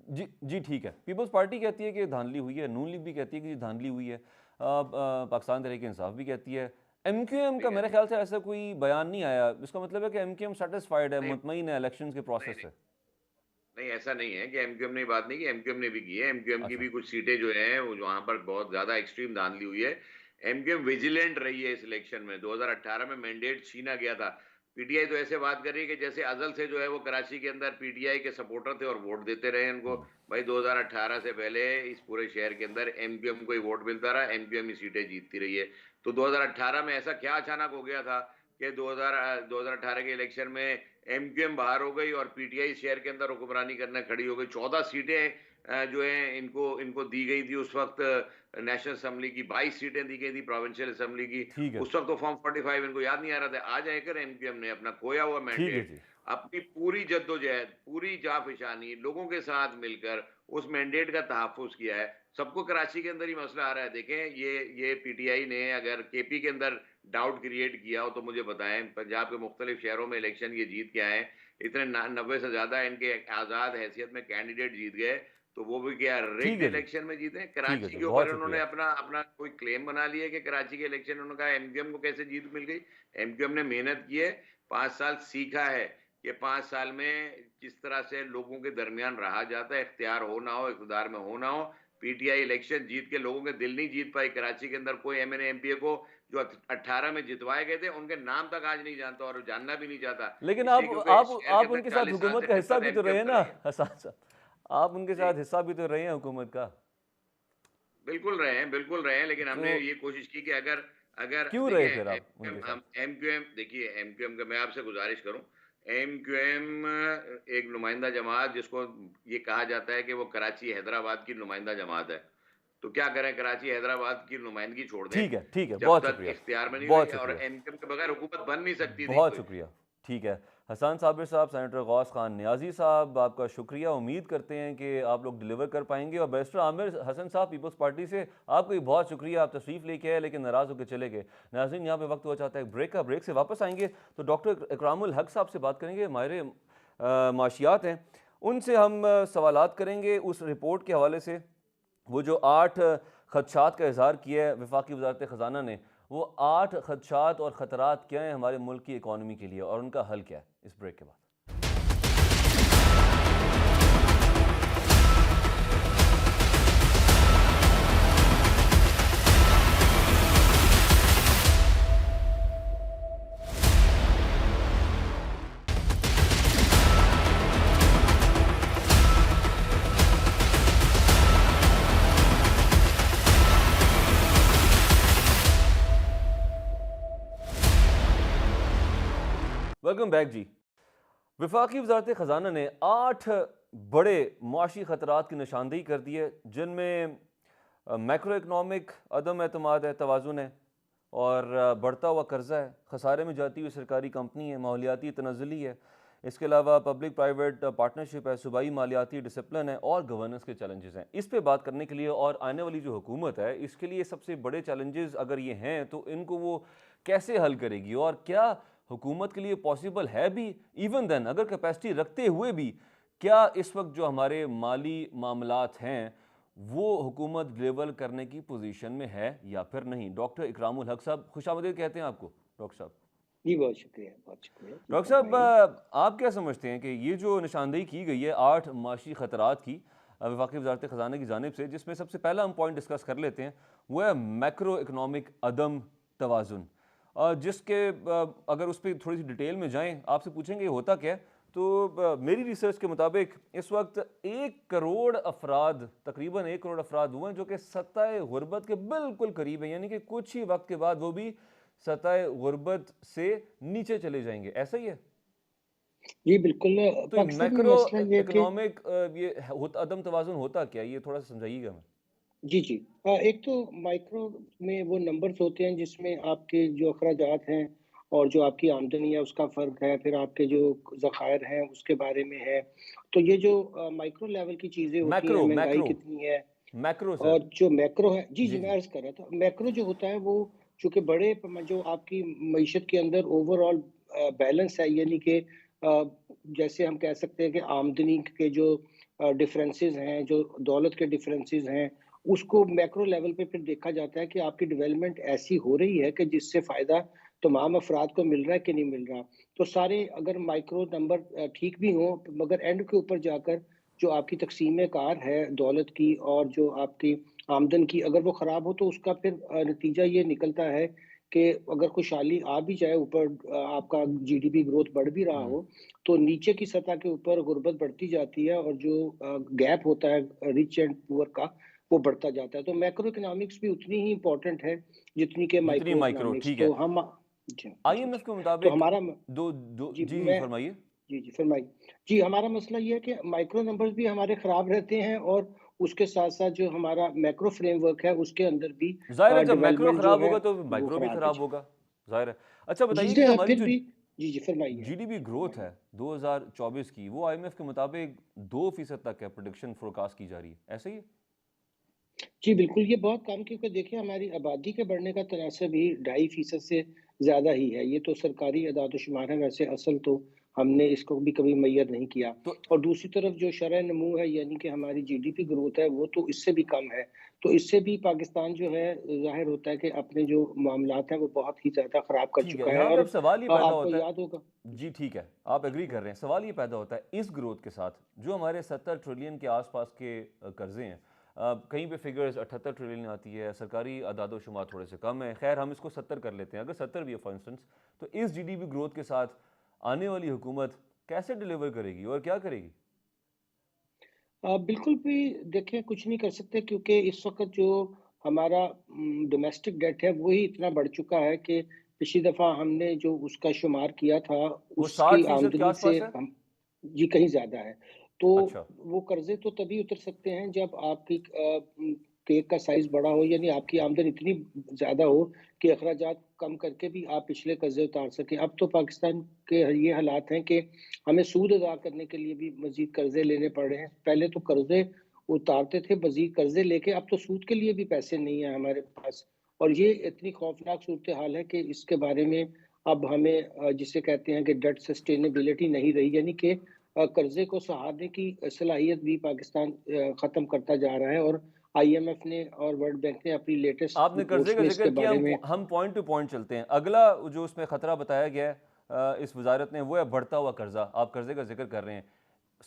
Speaker 1: जी जी, ठीक है। पीपल्स पार्टी कहती है कि धांधली हुई है, नून लीग भी कहती है कि धांधली हुई है, पाकिस्तान तहरीक इंसाफ भी कहती है। एमक्यूएम
Speaker 3: भी
Speaker 1: का मेरे
Speaker 3: कहती
Speaker 1: ख्याल से ऐसा कोई बयान नहीं आया। इसका मतलब है कि एमक्यूएम सेटिस्फाइड है,
Speaker 3: नहीं
Speaker 1: मुतमईन है इलेक्शंस के
Speaker 3: नहीं
Speaker 1: प्रोसेस
Speaker 3: नहीं
Speaker 1: से।
Speaker 3: नहीं, ऐसा नहीं है कि एमक्यूएम ने बात नहीं की, एमक्यूएम ने भी की है। एमक्यूएम की
Speaker 1: अच्छा।
Speaker 3: भी कुछ सीटें जो हैं वो वहां पर बहुत ज्यादा एक्सट्रीम धांधली हुई है। एमक्यूएम विजिलेंट रही है इस इलेक्शन में। 2018 में मैंडेट छीना गया था। पीटीआई तो ऐसे बात कर रही है कि जैसे अजल से जो है वो कराची के अंदर पीटीआई के सपोर्टर थे और वोट देते रहे इनको। भाई 2018 से पहले इस पूरे शहर के अंदर एमक्यूएम को ही वोट मिलता रहा, एमक्यूएम ही सीटें जीतती रही है। तो 2018 में ऐसा क्या अचानक हो गया था कि 2018 के इलेक्शन में एमक्यूएम बाहर हो गई और पीटीआई शहर के अंदर हुक्मरानी करने खड़ी हो गई। 14 सीटें जो है इनको इनको दी गई थी उस वक्त नेशनल असेंबली की, 22 सीटें दी गई थी प्रोविंशियल असेंबली की।
Speaker 1: ठीक है।
Speaker 3: उस वक्त तो फॉर्म 45 इनको याद नहीं आ रहा था। आज आकर एमक्यूएम ने अपना खोया हुआ
Speaker 1: ठीक है
Speaker 3: मैंडेट
Speaker 1: जी।
Speaker 3: अपनी पूरी जद्दोजहद, पूरी जाफिशानी लोगों के साथ मिलकर उस मैंडेट का तहफ़्फ़ुज़ किया है। सबको कराची के अंदर ही मसला आ रहा है। देखें ये पीटीआई ने अगर केपी के अंदर डाउट क्रिएट किया हो तो मुझे बताएं। पंजाब के मुख्तलिफ शहरों में इलेक्शन ये जीत के आए, इतने 90 से ज्यादा इनके आजाद हैसियत में कैंडिडेट जीत गए, तो वो भी क्या
Speaker 1: ठीक
Speaker 3: रिग्ड
Speaker 1: है जी।
Speaker 3: इलेक्शन में जीते।
Speaker 1: ठीक है
Speaker 3: कराची
Speaker 1: जी,
Speaker 3: के
Speaker 1: बहुत
Speaker 3: ऊपर उन्होंने
Speaker 1: शुक्रिया।
Speaker 3: अपना अपना कोई क्लेम बना लिया कि कराची के इलेक्शन उन्होंने कहा एमक्यूएम को कैसे जीत मिल गई। एमक्यूएम ने मेहनत की है, 5 साल सीखा है कि 5 साल में किस तरह से लोगों के दरमियान रहा जाता है, इख्तियार हो ना हो, इख्तियार में हो ना हो। पीटीआई इलेक्शन जीत के लोगों के दिल नहीं जीत पाई। कराची के अंदर कोई एमएनए एमपीए को जो 18 में जितवाए गए थे उनके नाम तक आज नहीं जानता और जानना भी नहीं चाहता,
Speaker 1: लेकिन
Speaker 3: इसलिए क्योंकि शहर के
Speaker 1: आप
Speaker 3: अंदर
Speaker 1: उनके साथ
Speaker 3: 40 साल
Speaker 1: हुकूमत
Speaker 3: से
Speaker 1: का हिस्सा
Speaker 3: हुकूमत
Speaker 1: भी तो रहे
Speaker 3: एमक्यूएम
Speaker 1: हैं
Speaker 3: कर
Speaker 1: ना
Speaker 3: रही है।
Speaker 1: हसन साहब। आप उनके
Speaker 3: जी
Speaker 1: साथ हिस्सा भी तो रहे हैं हुकूमत का।
Speaker 3: बिल्कुल रहे हैं, बिल्कुल रहे हैं, लेकिन
Speaker 1: तो
Speaker 3: हमने ये कोशिश की कि अगर अगर
Speaker 1: क्यों रहे
Speaker 3: देखिए
Speaker 1: फिर आप
Speaker 3: एमक्यूएम
Speaker 1: उनके साथ?
Speaker 3: हम एमक्यूएम देखिए एमक्यूएम का मैं आपसे गुजारिश करूं, एमक्यूएम एक नुमाइंदा जमात जिसको ये कहा जाता है कि वो कराची हैदराबाद की नुमाइंदा जमात है। तो क्या करें, कराची हैदराबाद की नुमाइंदगी छोड़ दें
Speaker 1: ठीक है,
Speaker 3: जब
Speaker 1: बहुत
Speaker 3: तक
Speaker 1: शुक्रिया।
Speaker 3: इख्तियार में नहीं हुई,
Speaker 1: बहुत
Speaker 3: और
Speaker 1: शुक्रिया।
Speaker 3: एमक्यूएम के बगैर हुकूमत बन नहीं सकती थी
Speaker 1: बहुत
Speaker 3: कोई।
Speaker 1: शुक्रिया। ठीक है। हसन साबिर साहब, सेनेटर गौस खान नियाज़ी साहब, आपका शुक्रिया। उम्मीद करते हैं कि आप लोग डिलीवर कर पाएंगे। और बैरिस्टर आमिर हसन साहब पीपल्स पार्टी से, आपको भी बहुत शुक्रिया। आप तशरीफ़ लेके आए लेकिन नाराज़ होकर चले गए। नाज़रीन, यहाँ पे वक्त हुआ चाहता है ब्रेक का। ब्रेक से वापस आएंगे तो डॉक्टर इकरामुल हक साहब से बात करेंगे, माहिर माशियात हैं। उनसे हम सवालात करेंगे उस रिपोर्ट के हवाले से। वो जो 8 खदशात का इजहार किया है वफाकी वज़ारत ख़जाना ने, वो 8 खदशात और ख़तरात क्या हैं हमारे मुल्क की इकॉनमी के लिए और उनका हल क्या है, इस ब्रेक के बाद। वेलकम बैक जी। वफाकी वज़ारत ख़जाना ने 8 बड़े मुआशी ख़तरात की निशानदेही कर दी है, जिनमें मैक्रो इकनॉमिक अदम एतमाद है, तवाज़ुन है, और बढ़ता हुआ कर्ज़ा है, खसारे में जाती हुई सरकारी कंपनी है, माहौलियाती तनज़्ज़ुली है, इसके अलावा पब्लिक प्राइवेट पार्टनरशिप है, सूबाई मालियाती डिसिप्लिन है और गवर्नेंस के चैलेंजेस हैं। इस पे बात करने के लिए और आने वाली जो हुकूमत है इसके लिए सबसे बड़े चैलेंजेस अगर ये हैं तो इनको वो कैसे हल करेगी, और क्या हुकूमत के लिए पॉसिबल है भी, इवन देन अगर कैपेसिटी रखते हुए भी क्या इस वक्त जो हमारे माली मामलात हैं वो हुकूमत डिलीवर करने की पोजीशन में है या फिर नहीं? डॉक्टर इकरामुल हक साहब, खुशामदीद कहते हैं आपको डॉक्टर साहब।
Speaker 5: जी, बहुत शुक्रिया, बहुत शुक्रिया। जी,
Speaker 1: डॉक्टर साहब,
Speaker 5: फरमाइए।
Speaker 1: आप क्या समझते हैं कि ये जो निशानदेही की गई है 8 माशी खतरात की वफाकी वजारत ख़जाना की जानिब से, जिसमें सबसे पहला हम पॉइंट डिस्कस कर लेते हैं, वो है मैक्रो इकनॉमिक अदम तवाज़ुन, जिसके अगर उस पर थोड़ी सी डिटेल में जाएं, आपसे पूछेंगे ये होता क्या है। तो मेरी रिसर्च के मुताबिक इस वक्त 1 करोड़ अफराद, तकरीबन 1 करोड़ अफराद हुए हैं जो कि सतह गुरबत के बिल्कुल करीब है, यानी कि कुछ ही वक्त के बाद वो भी सतह गुरबत से नीचे चले जाएंगे, ऐसा ही है?
Speaker 5: जी, बिल्कुल।
Speaker 1: तो ये
Speaker 5: पाकिस्तान में
Speaker 1: मैक्रो
Speaker 5: मसला ये है कि
Speaker 1: इकोनॉमिक अदम तवाज़ुन होता क्या है? ये थोड़ा सा समझाइएगा हमें।
Speaker 5: जी, जी। एक तो माइक्रो में वो नंबर्स होते हैं जिसमें आपके जो अखराजात हैं और जो आपकी आमदनी है उसका फ़र्क है, फिर आपके जो ज़खायर हैं उसके बारे में है। तो ये जो माइक्रो लेवल की चीज़ें होती हैं,
Speaker 1: मैक्रो
Speaker 5: महँगाई
Speaker 1: मैक्रो
Speaker 5: कितनी है
Speaker 1: मैक्रो
Speaker 5: और
Speaker 1: सर।
Speaker 5: जो मैक्रो है जी,
Speaker 1: जी
Speaker 5: जी, मैं
Speaker 1: जी।
Speaker 5: अर्ज़ कर रहा था। मैक्रो जो होता है वो चूँकि बड़े जो आपकी मईशत के अंदर ओवरऑल बैलेंस है, यानी कि जैसे हम कह सकते हैं कि आमदनी के जो डिफरेंसेस हैं, जो दौलत के डिफरेंसेस हैं, उसको मैक्रो लेवल पे फिर देखा जाता है कि आपकी डेवलपमेंट ऐसी हो रही है कि जिससे फ़ायदा तमाम अफ़राद को मिल रहा है कि नहीं मिल रहा। तो सारे अगर माइक्रो नंबर ठीक भी हों, मगर एंड के ऊपर जाकर जो आपकी तक़सीम-ए-कार है दौलत की और जो आपकी आमदन की, अगर वो ख़राब हो तो उसका फिर नतीजा ये निकलता है कि अगर खुशहाली आ भी जाए ऊपर, आपका जीडीपी ग्रोथ बढ़ भी रहा
Speaker 1: हम्म।
Speaker 5: हो, तो नीचे की सतह के ऊपर गुर्बत बढ़ती जाती है और जो गैप होता है रिच एंड पुअर का, वो बढ़ता जाता है। तो मैक्रो इकोनॉमिक्स भी उतनी ही इम्पोर्टेंट है जितनी कि
Speaker 1: जितनी
Speaker 5: माइक्रो
Speaker 1: माइक्रो,
Speaker 5: इकोनॉमिक्स।
Speaker 1: ठीक
Speaker 5: तो
Speaker 1: है।
Speaker 5: हम जी, जी,
Speaker 1: आईएमएफ
Speaker 5: जी।
Speaker 1: के
Speaker 5: तो
Speaker 1: मुताबिक
Speaker 5: हमारा
Speaker 1: दो दो
Speaker 5: जी,
Speaker 1: जी जी
Speaker 5: मैं
Speaker 1: फरमाइए।
Speaker 5: जी, जी, फरमाइए। जी, हमारा मसला ये है कि माइक्रो नंबर्स भी हमारे ख़राब रहते हैं और उसके साथ-साथ जो हमारा मैक्रो फ्रेमवर्क है, उसके अंदर भी
Speaker 1: जाहिर है जब मैक्रो
Speaker 5: डेवलपमेंट जो
Speaker 1: खराब
Speaker 5: है,
Speaker 1: होगा तो
Speaker 5: वो
Speaker 1: माइक्रो भी
Speaker 5: ख़राब है।
Speaker 1: खराब
Speaker 5: जी।
Speaker 1: होगा, जाहिर है। अच्छा बताइए कि
Speaker 5: जिससे
Speaker 1: हमारी
Speaker 5: फिर
Speaker 1: जो
Speaker 5: भी जी, जी, फरमाइए आप।
Speaker 1: जीडीपी
Speaker 5: जी,
Speaker 1: ग्रोथ
Speaker 5: फरमाइए।
Speaker 1: है 2024 की, वो आईएमएफ के मुताबिक 2% तक है, प्रोडिक्शन फोरकास्ट की जा रही है, ऐसा ही है?
Speaker 5: जी, बिल्कुल, ये बहुत कम, क्योंकि देखिए हमारी आबादी के बढ़ने का तनासब ही 2.5% से ज़्यादा ही है। ये तो सरकारी एदाद-ओ-शुमार है, वैसे असल तो हमने इसको भी कभी मुय्यर नहीं किया।
Speaker 1: तो
Speaker 5: और दूसरी तरफ जो शरह नमू है, यानी कि हमारी जीडीपी ग्रोथ है, वो तो इससे भी कम है। तो इससे भी पाकिस्तान जो है, ज़ाहिर होता है कि अपने जो मामलात हैं, वो बहुत ही ज़्यादा ख़राब कर
Speaker 1: ठीक है,
Speaker 5: चुका है।
Speaker 1: यहाँ पे
Speaker 5: और
Speaker 1: अब सवाल ये पैदा
Speaker 5: आपको
Speaker 1: होता है।
Speaker 5: याद होगा
Speaker 1: जी ठीक है, आप एग्री कर रहे हैं। सवाल ये पैदा होता है इस ग्रोथ के साथ, जो हमारे 70 ट्रिलियन के आसपास के कर्जे हैं, कहीं पे फिगर्स 78 ट्रिलियन आती है, सरकारी आदादोशुमार थोड़े से कम है, खैर हम इसको 70 कर लेते हैं, अगर 70 भी है फॉर इंस्टेंस, तो इस जीडीपी ग्रोथ के साथ आने वाली हुकूमत कैसे डिलीवर करेगी और क्या करेगी?
Speaker 5: बिल्कुल भी देखिए कुछ नहीं कर सकते, क्योंकि इस वक़्त जो हमारा डोमेस्टिक डेट है वो ही इतना बढ़ चुका है कि पिछली दफ़ा हमने जो उसका शुमार किया था,
Speaker 1: वो
Speaker 5: उसकी
Speaker 1: 60% के
Speaker 5: आमदनी से
Speaker 1: आसपास है।
Speaker 5: हम जी, कहीं ज़्यादा है। तो
Speaker 1: अच्छा।
Speaker 5: वो कर्ज़े तो तभी उतर सकते हैं जब आपकी केक का साइज़ बड़ा हो, यानी आपकी आमदन इतनी ज़्यादा हो कि अखराजात कम करके भी आप पिछले कर्ज़े उतार सकें। अब तो पाकिस्तान के ये हालात हैं कि हमें सूद अदा करने के लिए भी मज़ीद कर्ज़े लेने पड़ रहे हैं। पहले तो कर्ज़े उतारते थे, मज़ीद कर्ज़े लेके, अब तो सूद के लिए भी पैसे नहीं है हमारे पास। और ये इतनी खौफ़नाक सूरत-ए-हाल है कि इसके बारे में अब हमें जिसे कहते हैं कि डेट सस्टेनेबिलिटी नहीं रही, यानी कि कर्ज़े को सहारने की सलाहियत भी पाकिस्तान ख़त्म करता जा रहा है। और आईएमएफ ने और वर्ल्ड बैंक ने अपनी लेटेस्ट
Speaker 1: आपने कर्जे
Speaker 5: रिपोर्ट्स
Speaker 1: का
Speaker 5: में
Speaker 1: जिक्र
Speaker 5: इसके
Speaker 1: किया,
Speaker 5: बारे में
Speaker 1: हम पॉइंट टू पॉइंट चलते हैं। अगला जो उसमें खतरा बताया गया है इस वजारत ने, वो है बढ़ता हुआ कर्जा। आप कर्जे का जिक्र कर रहे हैं,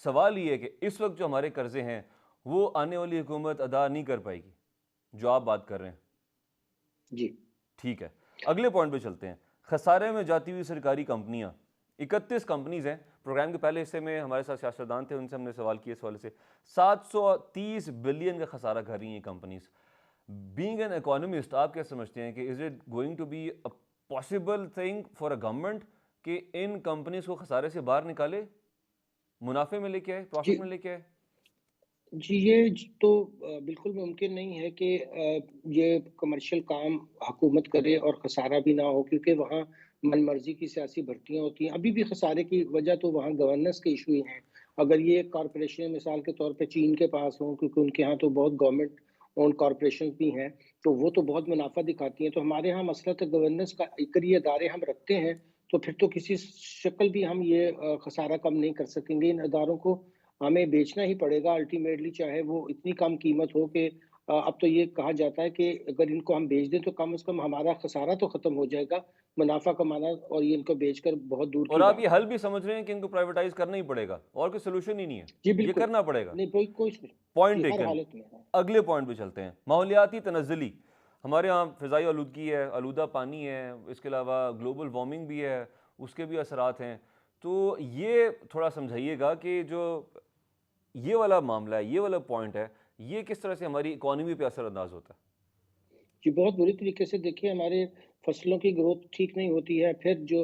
Speaker 1: सवाल ये है कि इस वक्त जो हमारे कर्जे हैं वो आने वाली हुकूमत अदा नहीं कर पाएगी, जो आप बात कर रहे हैं।
Speaker 5: जी।
Speaker 1: ठीक है, अगले पॉइंट पे चलते हैं। खसारे में जाती हुई सरकारी कंपनियां, 31 कंपनीज हैं। प्रोग्राम के पहले हिस्से में हमारे साथ सियासतदान थे, उनसे हमने सवाल किए, इस वाले से 730 बिलियन का खसारा कर रही हैं कंपनीज। बीइंग एन इकोनॉमिस्ट, आप क्या समझते हैं कि is it going to be a possible thing for a government कि इन कंपनीज को खसारे से बाहर निकाले, मुनाफे में लेके आए,
Speaker 5: जी।
Speaker 1: प्रॉफिट में लेके आए?
Speaker 5: जी, ये तो बिल्कुल मुमकिन नहीं है कि ये कमर्शियल काम हुकूमत करे और खसारा भी ना हो, क्योंकि वहाँ मनमर्ज़ी की सियासी भर्तियाँ होती हैं। अभी भी खसारे की वजह तो वहाँ गवर्नेंस के इश्यू ही हैं। अगर ये कॉर्पोरेशन मिसाल के तौर पे चीन के पास हों, क्योंकि उनके यहाँ तो बहुत गवर्नमेंट ओन्ड कॉर्पोरेशंस भी हैं, तो वो तो बहुत मुनाफ़ा दिखाती हैं। तो हमारे यहाँ मसला तो गवर्नेंस का, अगर ये अदारे हम रखते हैं, तो फिर तो किसी शक्ल भी हम ये खसारा कम नहीं कर सकेंगे। इन अदारों को हमें बेचना ही पड़ेगा अल्टीमेटली, चाहे वो इतनी कम कीमत हो कि अब तो ये कहा जाता है कि अगर इनको हम बेच दें तो कम से कम हमारा खसारा तो खत्म हो जाएगा, मुनाफा कमाना और ये इनको बेचकर बहुत दूर
Speaker 1: और
Speaker 5: की
Speaker 1: आप ये
Speaker 5: बात
Speaker 1: हल
Speaker 5: है।
Speaker 1: भी समझ रहे हैं कि इनको प्राइवेटाइज करना ही पड़ेगा और कोई सोल्यूशन ही नहीं है,
Speaker 5: जी,
Speaker 1: ये
Speaker 5: बिल्कुल।
Speaker 1: करना पड़ेगा।
Speaker 5: नहीं, कोई
Speaker 1: पॉइंट
Speaker 5: जी, हर
Speaker 1: टेकन।
Speaker 5: हालत में। हाँ।
Speaker 1: अगले पॉइंट पे चलते हैं, माहौलियाती तनज़्ज़ुली। हमारे यहाँ फ़िज़ाई आलूदगी है, आलूदा पानी है, इसके अलावा ग्लोबल वार्मिंग भी है, उसके भी असरात हैं। तो ये थोड़ा समझाइएगा कि जो ये वाला मामला है, ये वाला पॉइंट है, ये किस तरह से हमारी इकॉनमी पे असर-अंदाज़ होता है?
Speaker 5: जी, बहुत बुरी तरीके से देखिए हमारे फसलों की ग्रोथ ठीक नहीं होती है। फिर जो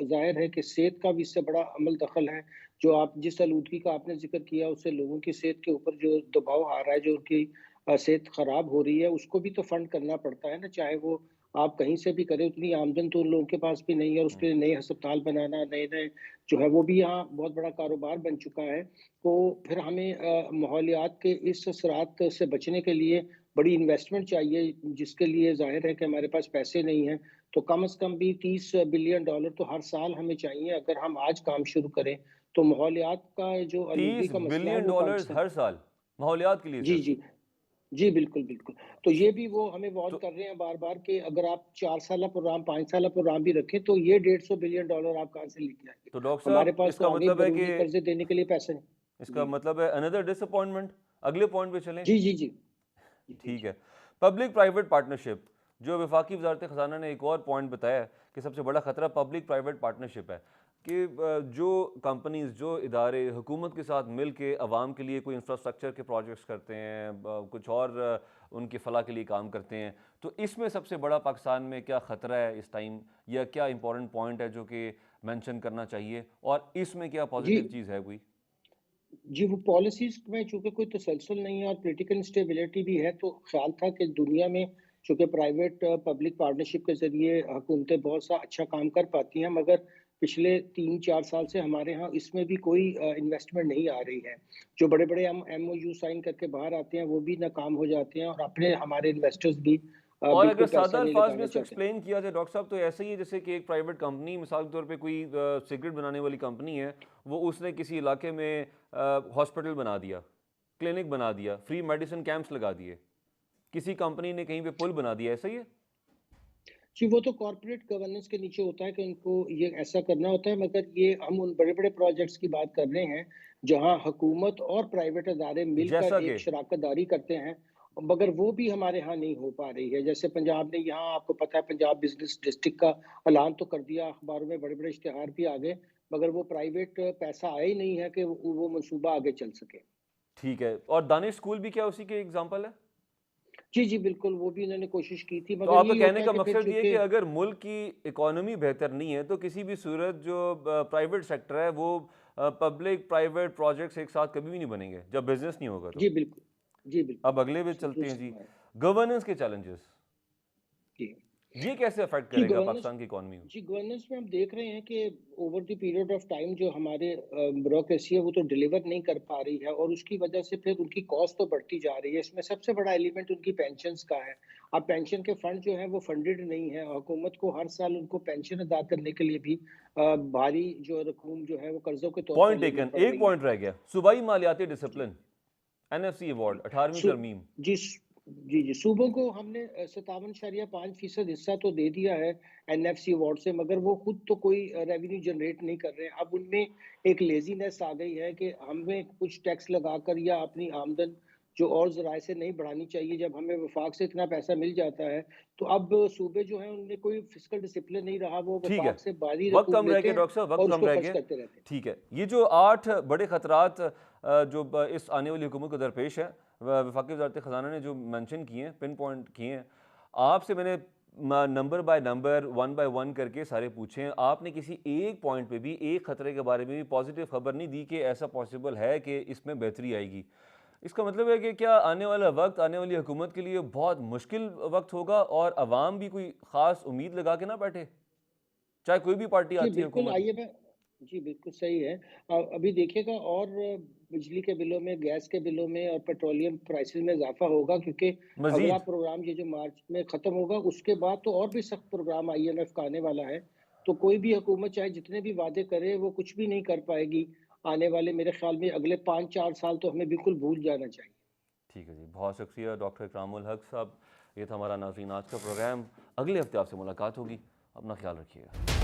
Speaker 5: ज़ाहिर है कि सेहत का भी इससे बड़ा अमल दखल है। जो आप जिस आलूदगी का आपने ज़िक्र किया उससे लोगों की सेहत के ऊपर जो दबाव आ रहा है, जो उनकी सेहत ख़राब हो रही है, उसको भी तो फंड करना पड़ता है ना, चाहे वो आप कहीं से भी करें, उतनी आमदन तो उन लोगों के पास भी नहीं है और उसके
Speaker 1: हुँ।
Speaker 5: लिए नए अस्पताल बनाना, नए-नए जो है वो भी यहाँ बहुत बड़ा कारोबार बन चुका है। तो फिर हमें माहौलियात के इस असरात से बचने के लिए बड़ी इन्वेस्टमेंट चाहिए, जिसके लिए ज़ाहिर है कि हमारे पास पैसे नहीं हैं। तो कम से कम भी $30 बिलियन तो हर साल हमें चाहिए। अगर हम आज काम शुरू करें, तो माहौलियात का जो आलूगी
Speaker 1: 30
Speaker 5: का मसला है,
Speaker 1: बिलियन
Speaker 5: वो
Speaker 1: डॉलर्स
Speaker 5: पाकिस्तान
Speaker 1: हर साल, माहौलियात के लिए
Speaker 5: जी,
Speaker 1: सिर्फ।
Speaker 5: जी। जी, बिल्कुल, बिल्कुल। तो ये भी वो हमें वार्न
Speaker 1: तो
Speaker 5: कर रहे हैं बार-बार कि अगर आप 4 साला प्रोग्राम, 5 साला प्रोग्राम भी रखें, तो ये $150 बिलियन आप कहाँ से लेके आएँगे?
Speaker 1: तो डॉक्टर
Speaker 5: हमारे
Speaker 1: साहब,
Speaker 5: पास तो
Speaker 1: इसका
Speaker 5: आगे
Speaker 1: मतलब है कि
Speaker 5: ज़रूरी कर्ज़े देने के लिए पैसे नहीं।
Speaker 1: इसका
Speaker 5: जी।
Speaker 1: मतलब है अनदर डिसअपॉइंटमेंट। अगले पॉइंट पे चलें।
Speaker 5: जी, जी, जी। जी, जी,
Speaker 1: ठीक
Speaker 5: जी।
Speaker 1: है। पब्लिक प्राइवेट पार्टनरशिप, जो वफाकी वजारत ख़जाना ने एक और पॉइंट बताया है कि सबसे बड़ा ख़तरा पब्लिक प्राइवेट पार्टनरशिप है कि जो कंपनीज, जो इदारे हुकूमत के साथ मिल के अवाम के लिए कोई इंफ्रास्ट्रक्चर के प्रोजेक्ट्स करते हैं, कुछ और उनकी फ़लाह के लिए काम करते हैं, तो इसमें सबसे बड़ा पाकिस्तान में क्या ख़तरा है इस टाइम, या क्या इंपॉर्टेंट पॉइंट है जो कि मेंशन करना चाहिए, और इसमें क्या
Speaker 5: जी।
Speaker 1: पॉजिटिव चीज़ है कोई?
Speaker 5: जी, वो पॉलिसीज़ में चूँकि कोई तसलसल नहीं है और पॉलिटिकल इंस्टेबिलिटी भी है, तो ख़्याल था कि दुनिया में चूँकि प्राइवेट पब्लिक पार्टनरशिप के ज़रिए हुकूमतें बहुत सा अच्छा काम कर पाती हैं, मगर पिछले 3-4 साल से हमारे यहाँ इसमें भी कोई इन्वेस्टमेंट नहीं आ रही है। जो बड़े-बड़े हम एमओयू साइन करके बाहर आते हैं, वो भी नाकाम हो जाते हैं और अपने हमारे इन्वेस्टर्स भी
Speaker 1: और अगर
Speaker 5: बिल्कुल पैसा
Speaker 1: सादा
Speaker 5: नहीं
Speaker 1: अल्फाज में
Speaker 5: लगाना
Speaker 1: इसको
Speaker 5: चाहते।
Speaker 1: एक्सप्लेन किया जाए डॉक्टर साहब, तो ऐसा ही है जैसे कि एक प्राइवेट कंपनी, मिसाल के तौर पे कोई सिगरेट बनाने वाली कंपनी है, वो उसने किसी इलाके में हॉस्पिटल बना दिया, क्लिनिक बना दिया, फ्री मेडिसिन कैंप्स लगा दिए, किसी कंपनी ने कहीं पे पुल बना दिया, ऐसा ही है?
Speaker 5: जी, वो तो कॉर्पोरेट गवर्नेंस के नीचे होता है कि उनको ये ऐसा करना होता है, मगर ये हम उन बड़े-बड़े प्रोजेक्ट्स की बात कर रहे हैं, जहाँ हुकूमत और प्राइवेट इदारे मिलकर
Speaker 1: जैसा
Speaker 5: एक
Speaker 1: कि
Speaker 5: शराकत-दारी करते हैं, मगर वो भी हमारे यहाँ नहीं हो पा रही है। जैसे पंजाब ने यहाँ आपको पता है पंजाब बिज़नेस डिस्ट्रिक्ट का ऐलान तो कर दिया, अखबारों में बड़े-बड़े इश्तिहार भी आ गए, मगर वो प्राइवेट पैसा आया ही नहीं है कि वो मंसूबा आगे चल सके।
Speaker 1: ठीक है, और दानिश स्कूल भी क्या उसी के एग्जाम्पल है?
Speaker 5: जी, जी, बिल्कुल, वो भी इन्होंने कोशिश की थी,
Speaker 1: तो
Speaker 5: मगर
Speaker 1: आपका
Speaker 5: यही
Speaker 1: कहने
Speaker 5: होता है
Speaker 1: का
Speaker 5: कि फिर
Speaker 1: मकसद ये है कि
Speaker 5: चूँकि
Speaker 1: अगर मुल्क की इकोनॉमी बेहतर नहीं है, तो किसी भी सूरत जो प्राइवेट सेक्टर है वो पब्लिक प्राइवेट प्रोजेक्ट्स एक साथ कभी भी नहीं बनेंगे जब बिजनेस नहीं होगा। तो
Speaker 5: जी, बिल्कुल। जी, बिल्कुल।
Speaker 1: अब अगले पे चलते हैं
Speaker 5: दुरुस्त
Speaker 1: जी,
Speaker 5: फरमाया।
Speaker 1: गवर्नेंस के चैलेंजेस,
Speaker 5: जी।
Speaker 1: ये कैसे अफेक्ट
Speaker 5: जी,
Speaker 1: करेगा पाकिस्तान की इकोनॉमी को?
Speaker 5: गवर्नेंस में हम देख रहे हैं कि over the period of time जो हमारे ब्यूरोक्रेसी है वो तो डिलीवर नहीं कर पा रही है और उसकी वजह से फिर उनकी कॉस्ट तो बढ़ती जा रही है। इसमें सबसे बड़ा एलिमेंट उनकी पेंशन्स का है। अब पेंशन के फंड जो है वो फंडेड नहीं है। हुकूमत को हर साल उनको पेंशन अदा करने के लिए भी भारी जो रकूम जो है वो कर्ज़ों के तौर पर
Speaker 1: पॉइंट
Speaker 5: लेनी
Speaker 1: टेकन।
Speaker 5: पड़
Speaker 1: एक
Speaker 5: रही है।
Speaker 1: पॉइंट रह गया, सूबाई मालियाती
Speaker 5: जी।
Speaker 1: डिसिप्लिन, एनएफसी अवार्ड 18वीं
Speaker 5: सु
Speaker 1: तरमीम।
Speaker 5: जी, सूबों को हमने 57.5% हिस्सा तो दे दिया है एनएफसी अवार्ड से, मगर वो खुद तो कोई रेवेन्यू जनरेट नहीं कर रहे हैं। अब उनमें एक लेज़ीनेस आ गई है कि हमें कुछ टैक्स लगाकर या अपनी आमदन जो और ज़राए से नहीं बढ़ानी चाहिए। जब हमें वफ़ाक से इतना पैसा मिल जाता है, तो अब सूबे जो हैं उनमें कोई फ़िस्कल डिसिप्लिन नहीं रहा, वो
Speaker 1: ठीक है,
Speaker 5: वफ़ाक से भारी
Speaker 1: वक्त
Speaker 5: रकूम
Speaker 1: कम रह
Speaker 5: लेते
Speaker 1: गया
Speaker 5: हैं
Speaker 1: डॉक्टर साहब, वक्त
Speaker 5: और
Speaker 1: कम
Speaker 5: उसको
Speaker 1: रह
Speaker 5: खर्च
Speaker 1: गया।
Speaker 5: करते रहते हैं।
Speaker 1: ठीक है, ये जो 8 बड़े खतरात जो इस आने वाली हुकूमत को दरपेश है, वफाकी वजारत ख़जाना ने जो मेंशन किए हैं, पिन पॉइंट किए हैं, आपसे मैंने number by number, one by one करके सारे पूछे हैं। आपने किसी एक पॉइंट पे भी, एक खतरे के बारे में भी पॉजिटिव खबर नहीं दी कि ऐसा पॉसिबल है कि इसमें बेहतरी आएगी। इसका मतलब है कि क्या आने वाला वक्त, आने वाली हुकूमत के लिए बहुत मुश्किल वक्त होगा और अवाम भी कोई ख़ास उम्मीद लगा के ना बैठे, चाहे कोई भी पार्टी
Speaker 5: जी,
Speaker 1: आती है
Speaker 5: बिल्कुल,
Speaker 1: हुकूमत में?
Speaker 5: आइए मैं जी, बिल्कुल सही है। अभी देखिएगा और बिजली के बिलों में, गैस के बिलों में और पेट्रोलियम प्राइसेज़ में इज़ाफ़ा होगा क्योंकि अगला
Speaker 1: मज़ीद?
Speaker 5: प्रोग्राम ये जो मार्च में ख़त्म होगा, उसके बाद तो और भी सख्त प्रोग्राम आईएमएफ का आने वाला है। तो कोई भी हुकूमत चाहे जितने भी वादे करे, वो कुछ भी नहीं कर पाएगी। आने वाले मेरे ख्याल में अगले 5-4 साल तो हमें बिल्कुल भूल जाना चाहिए।
Speaker 1: ठीक है जी, बहुत शुक्रिया डॉक्टर इकरामुल हक साहब। ये था हमारा नाज़रीन आज का प्रोग्राम। अगले हफ्ते आपसे मुलाकात होगी। अपना ख्याल रखिएगा।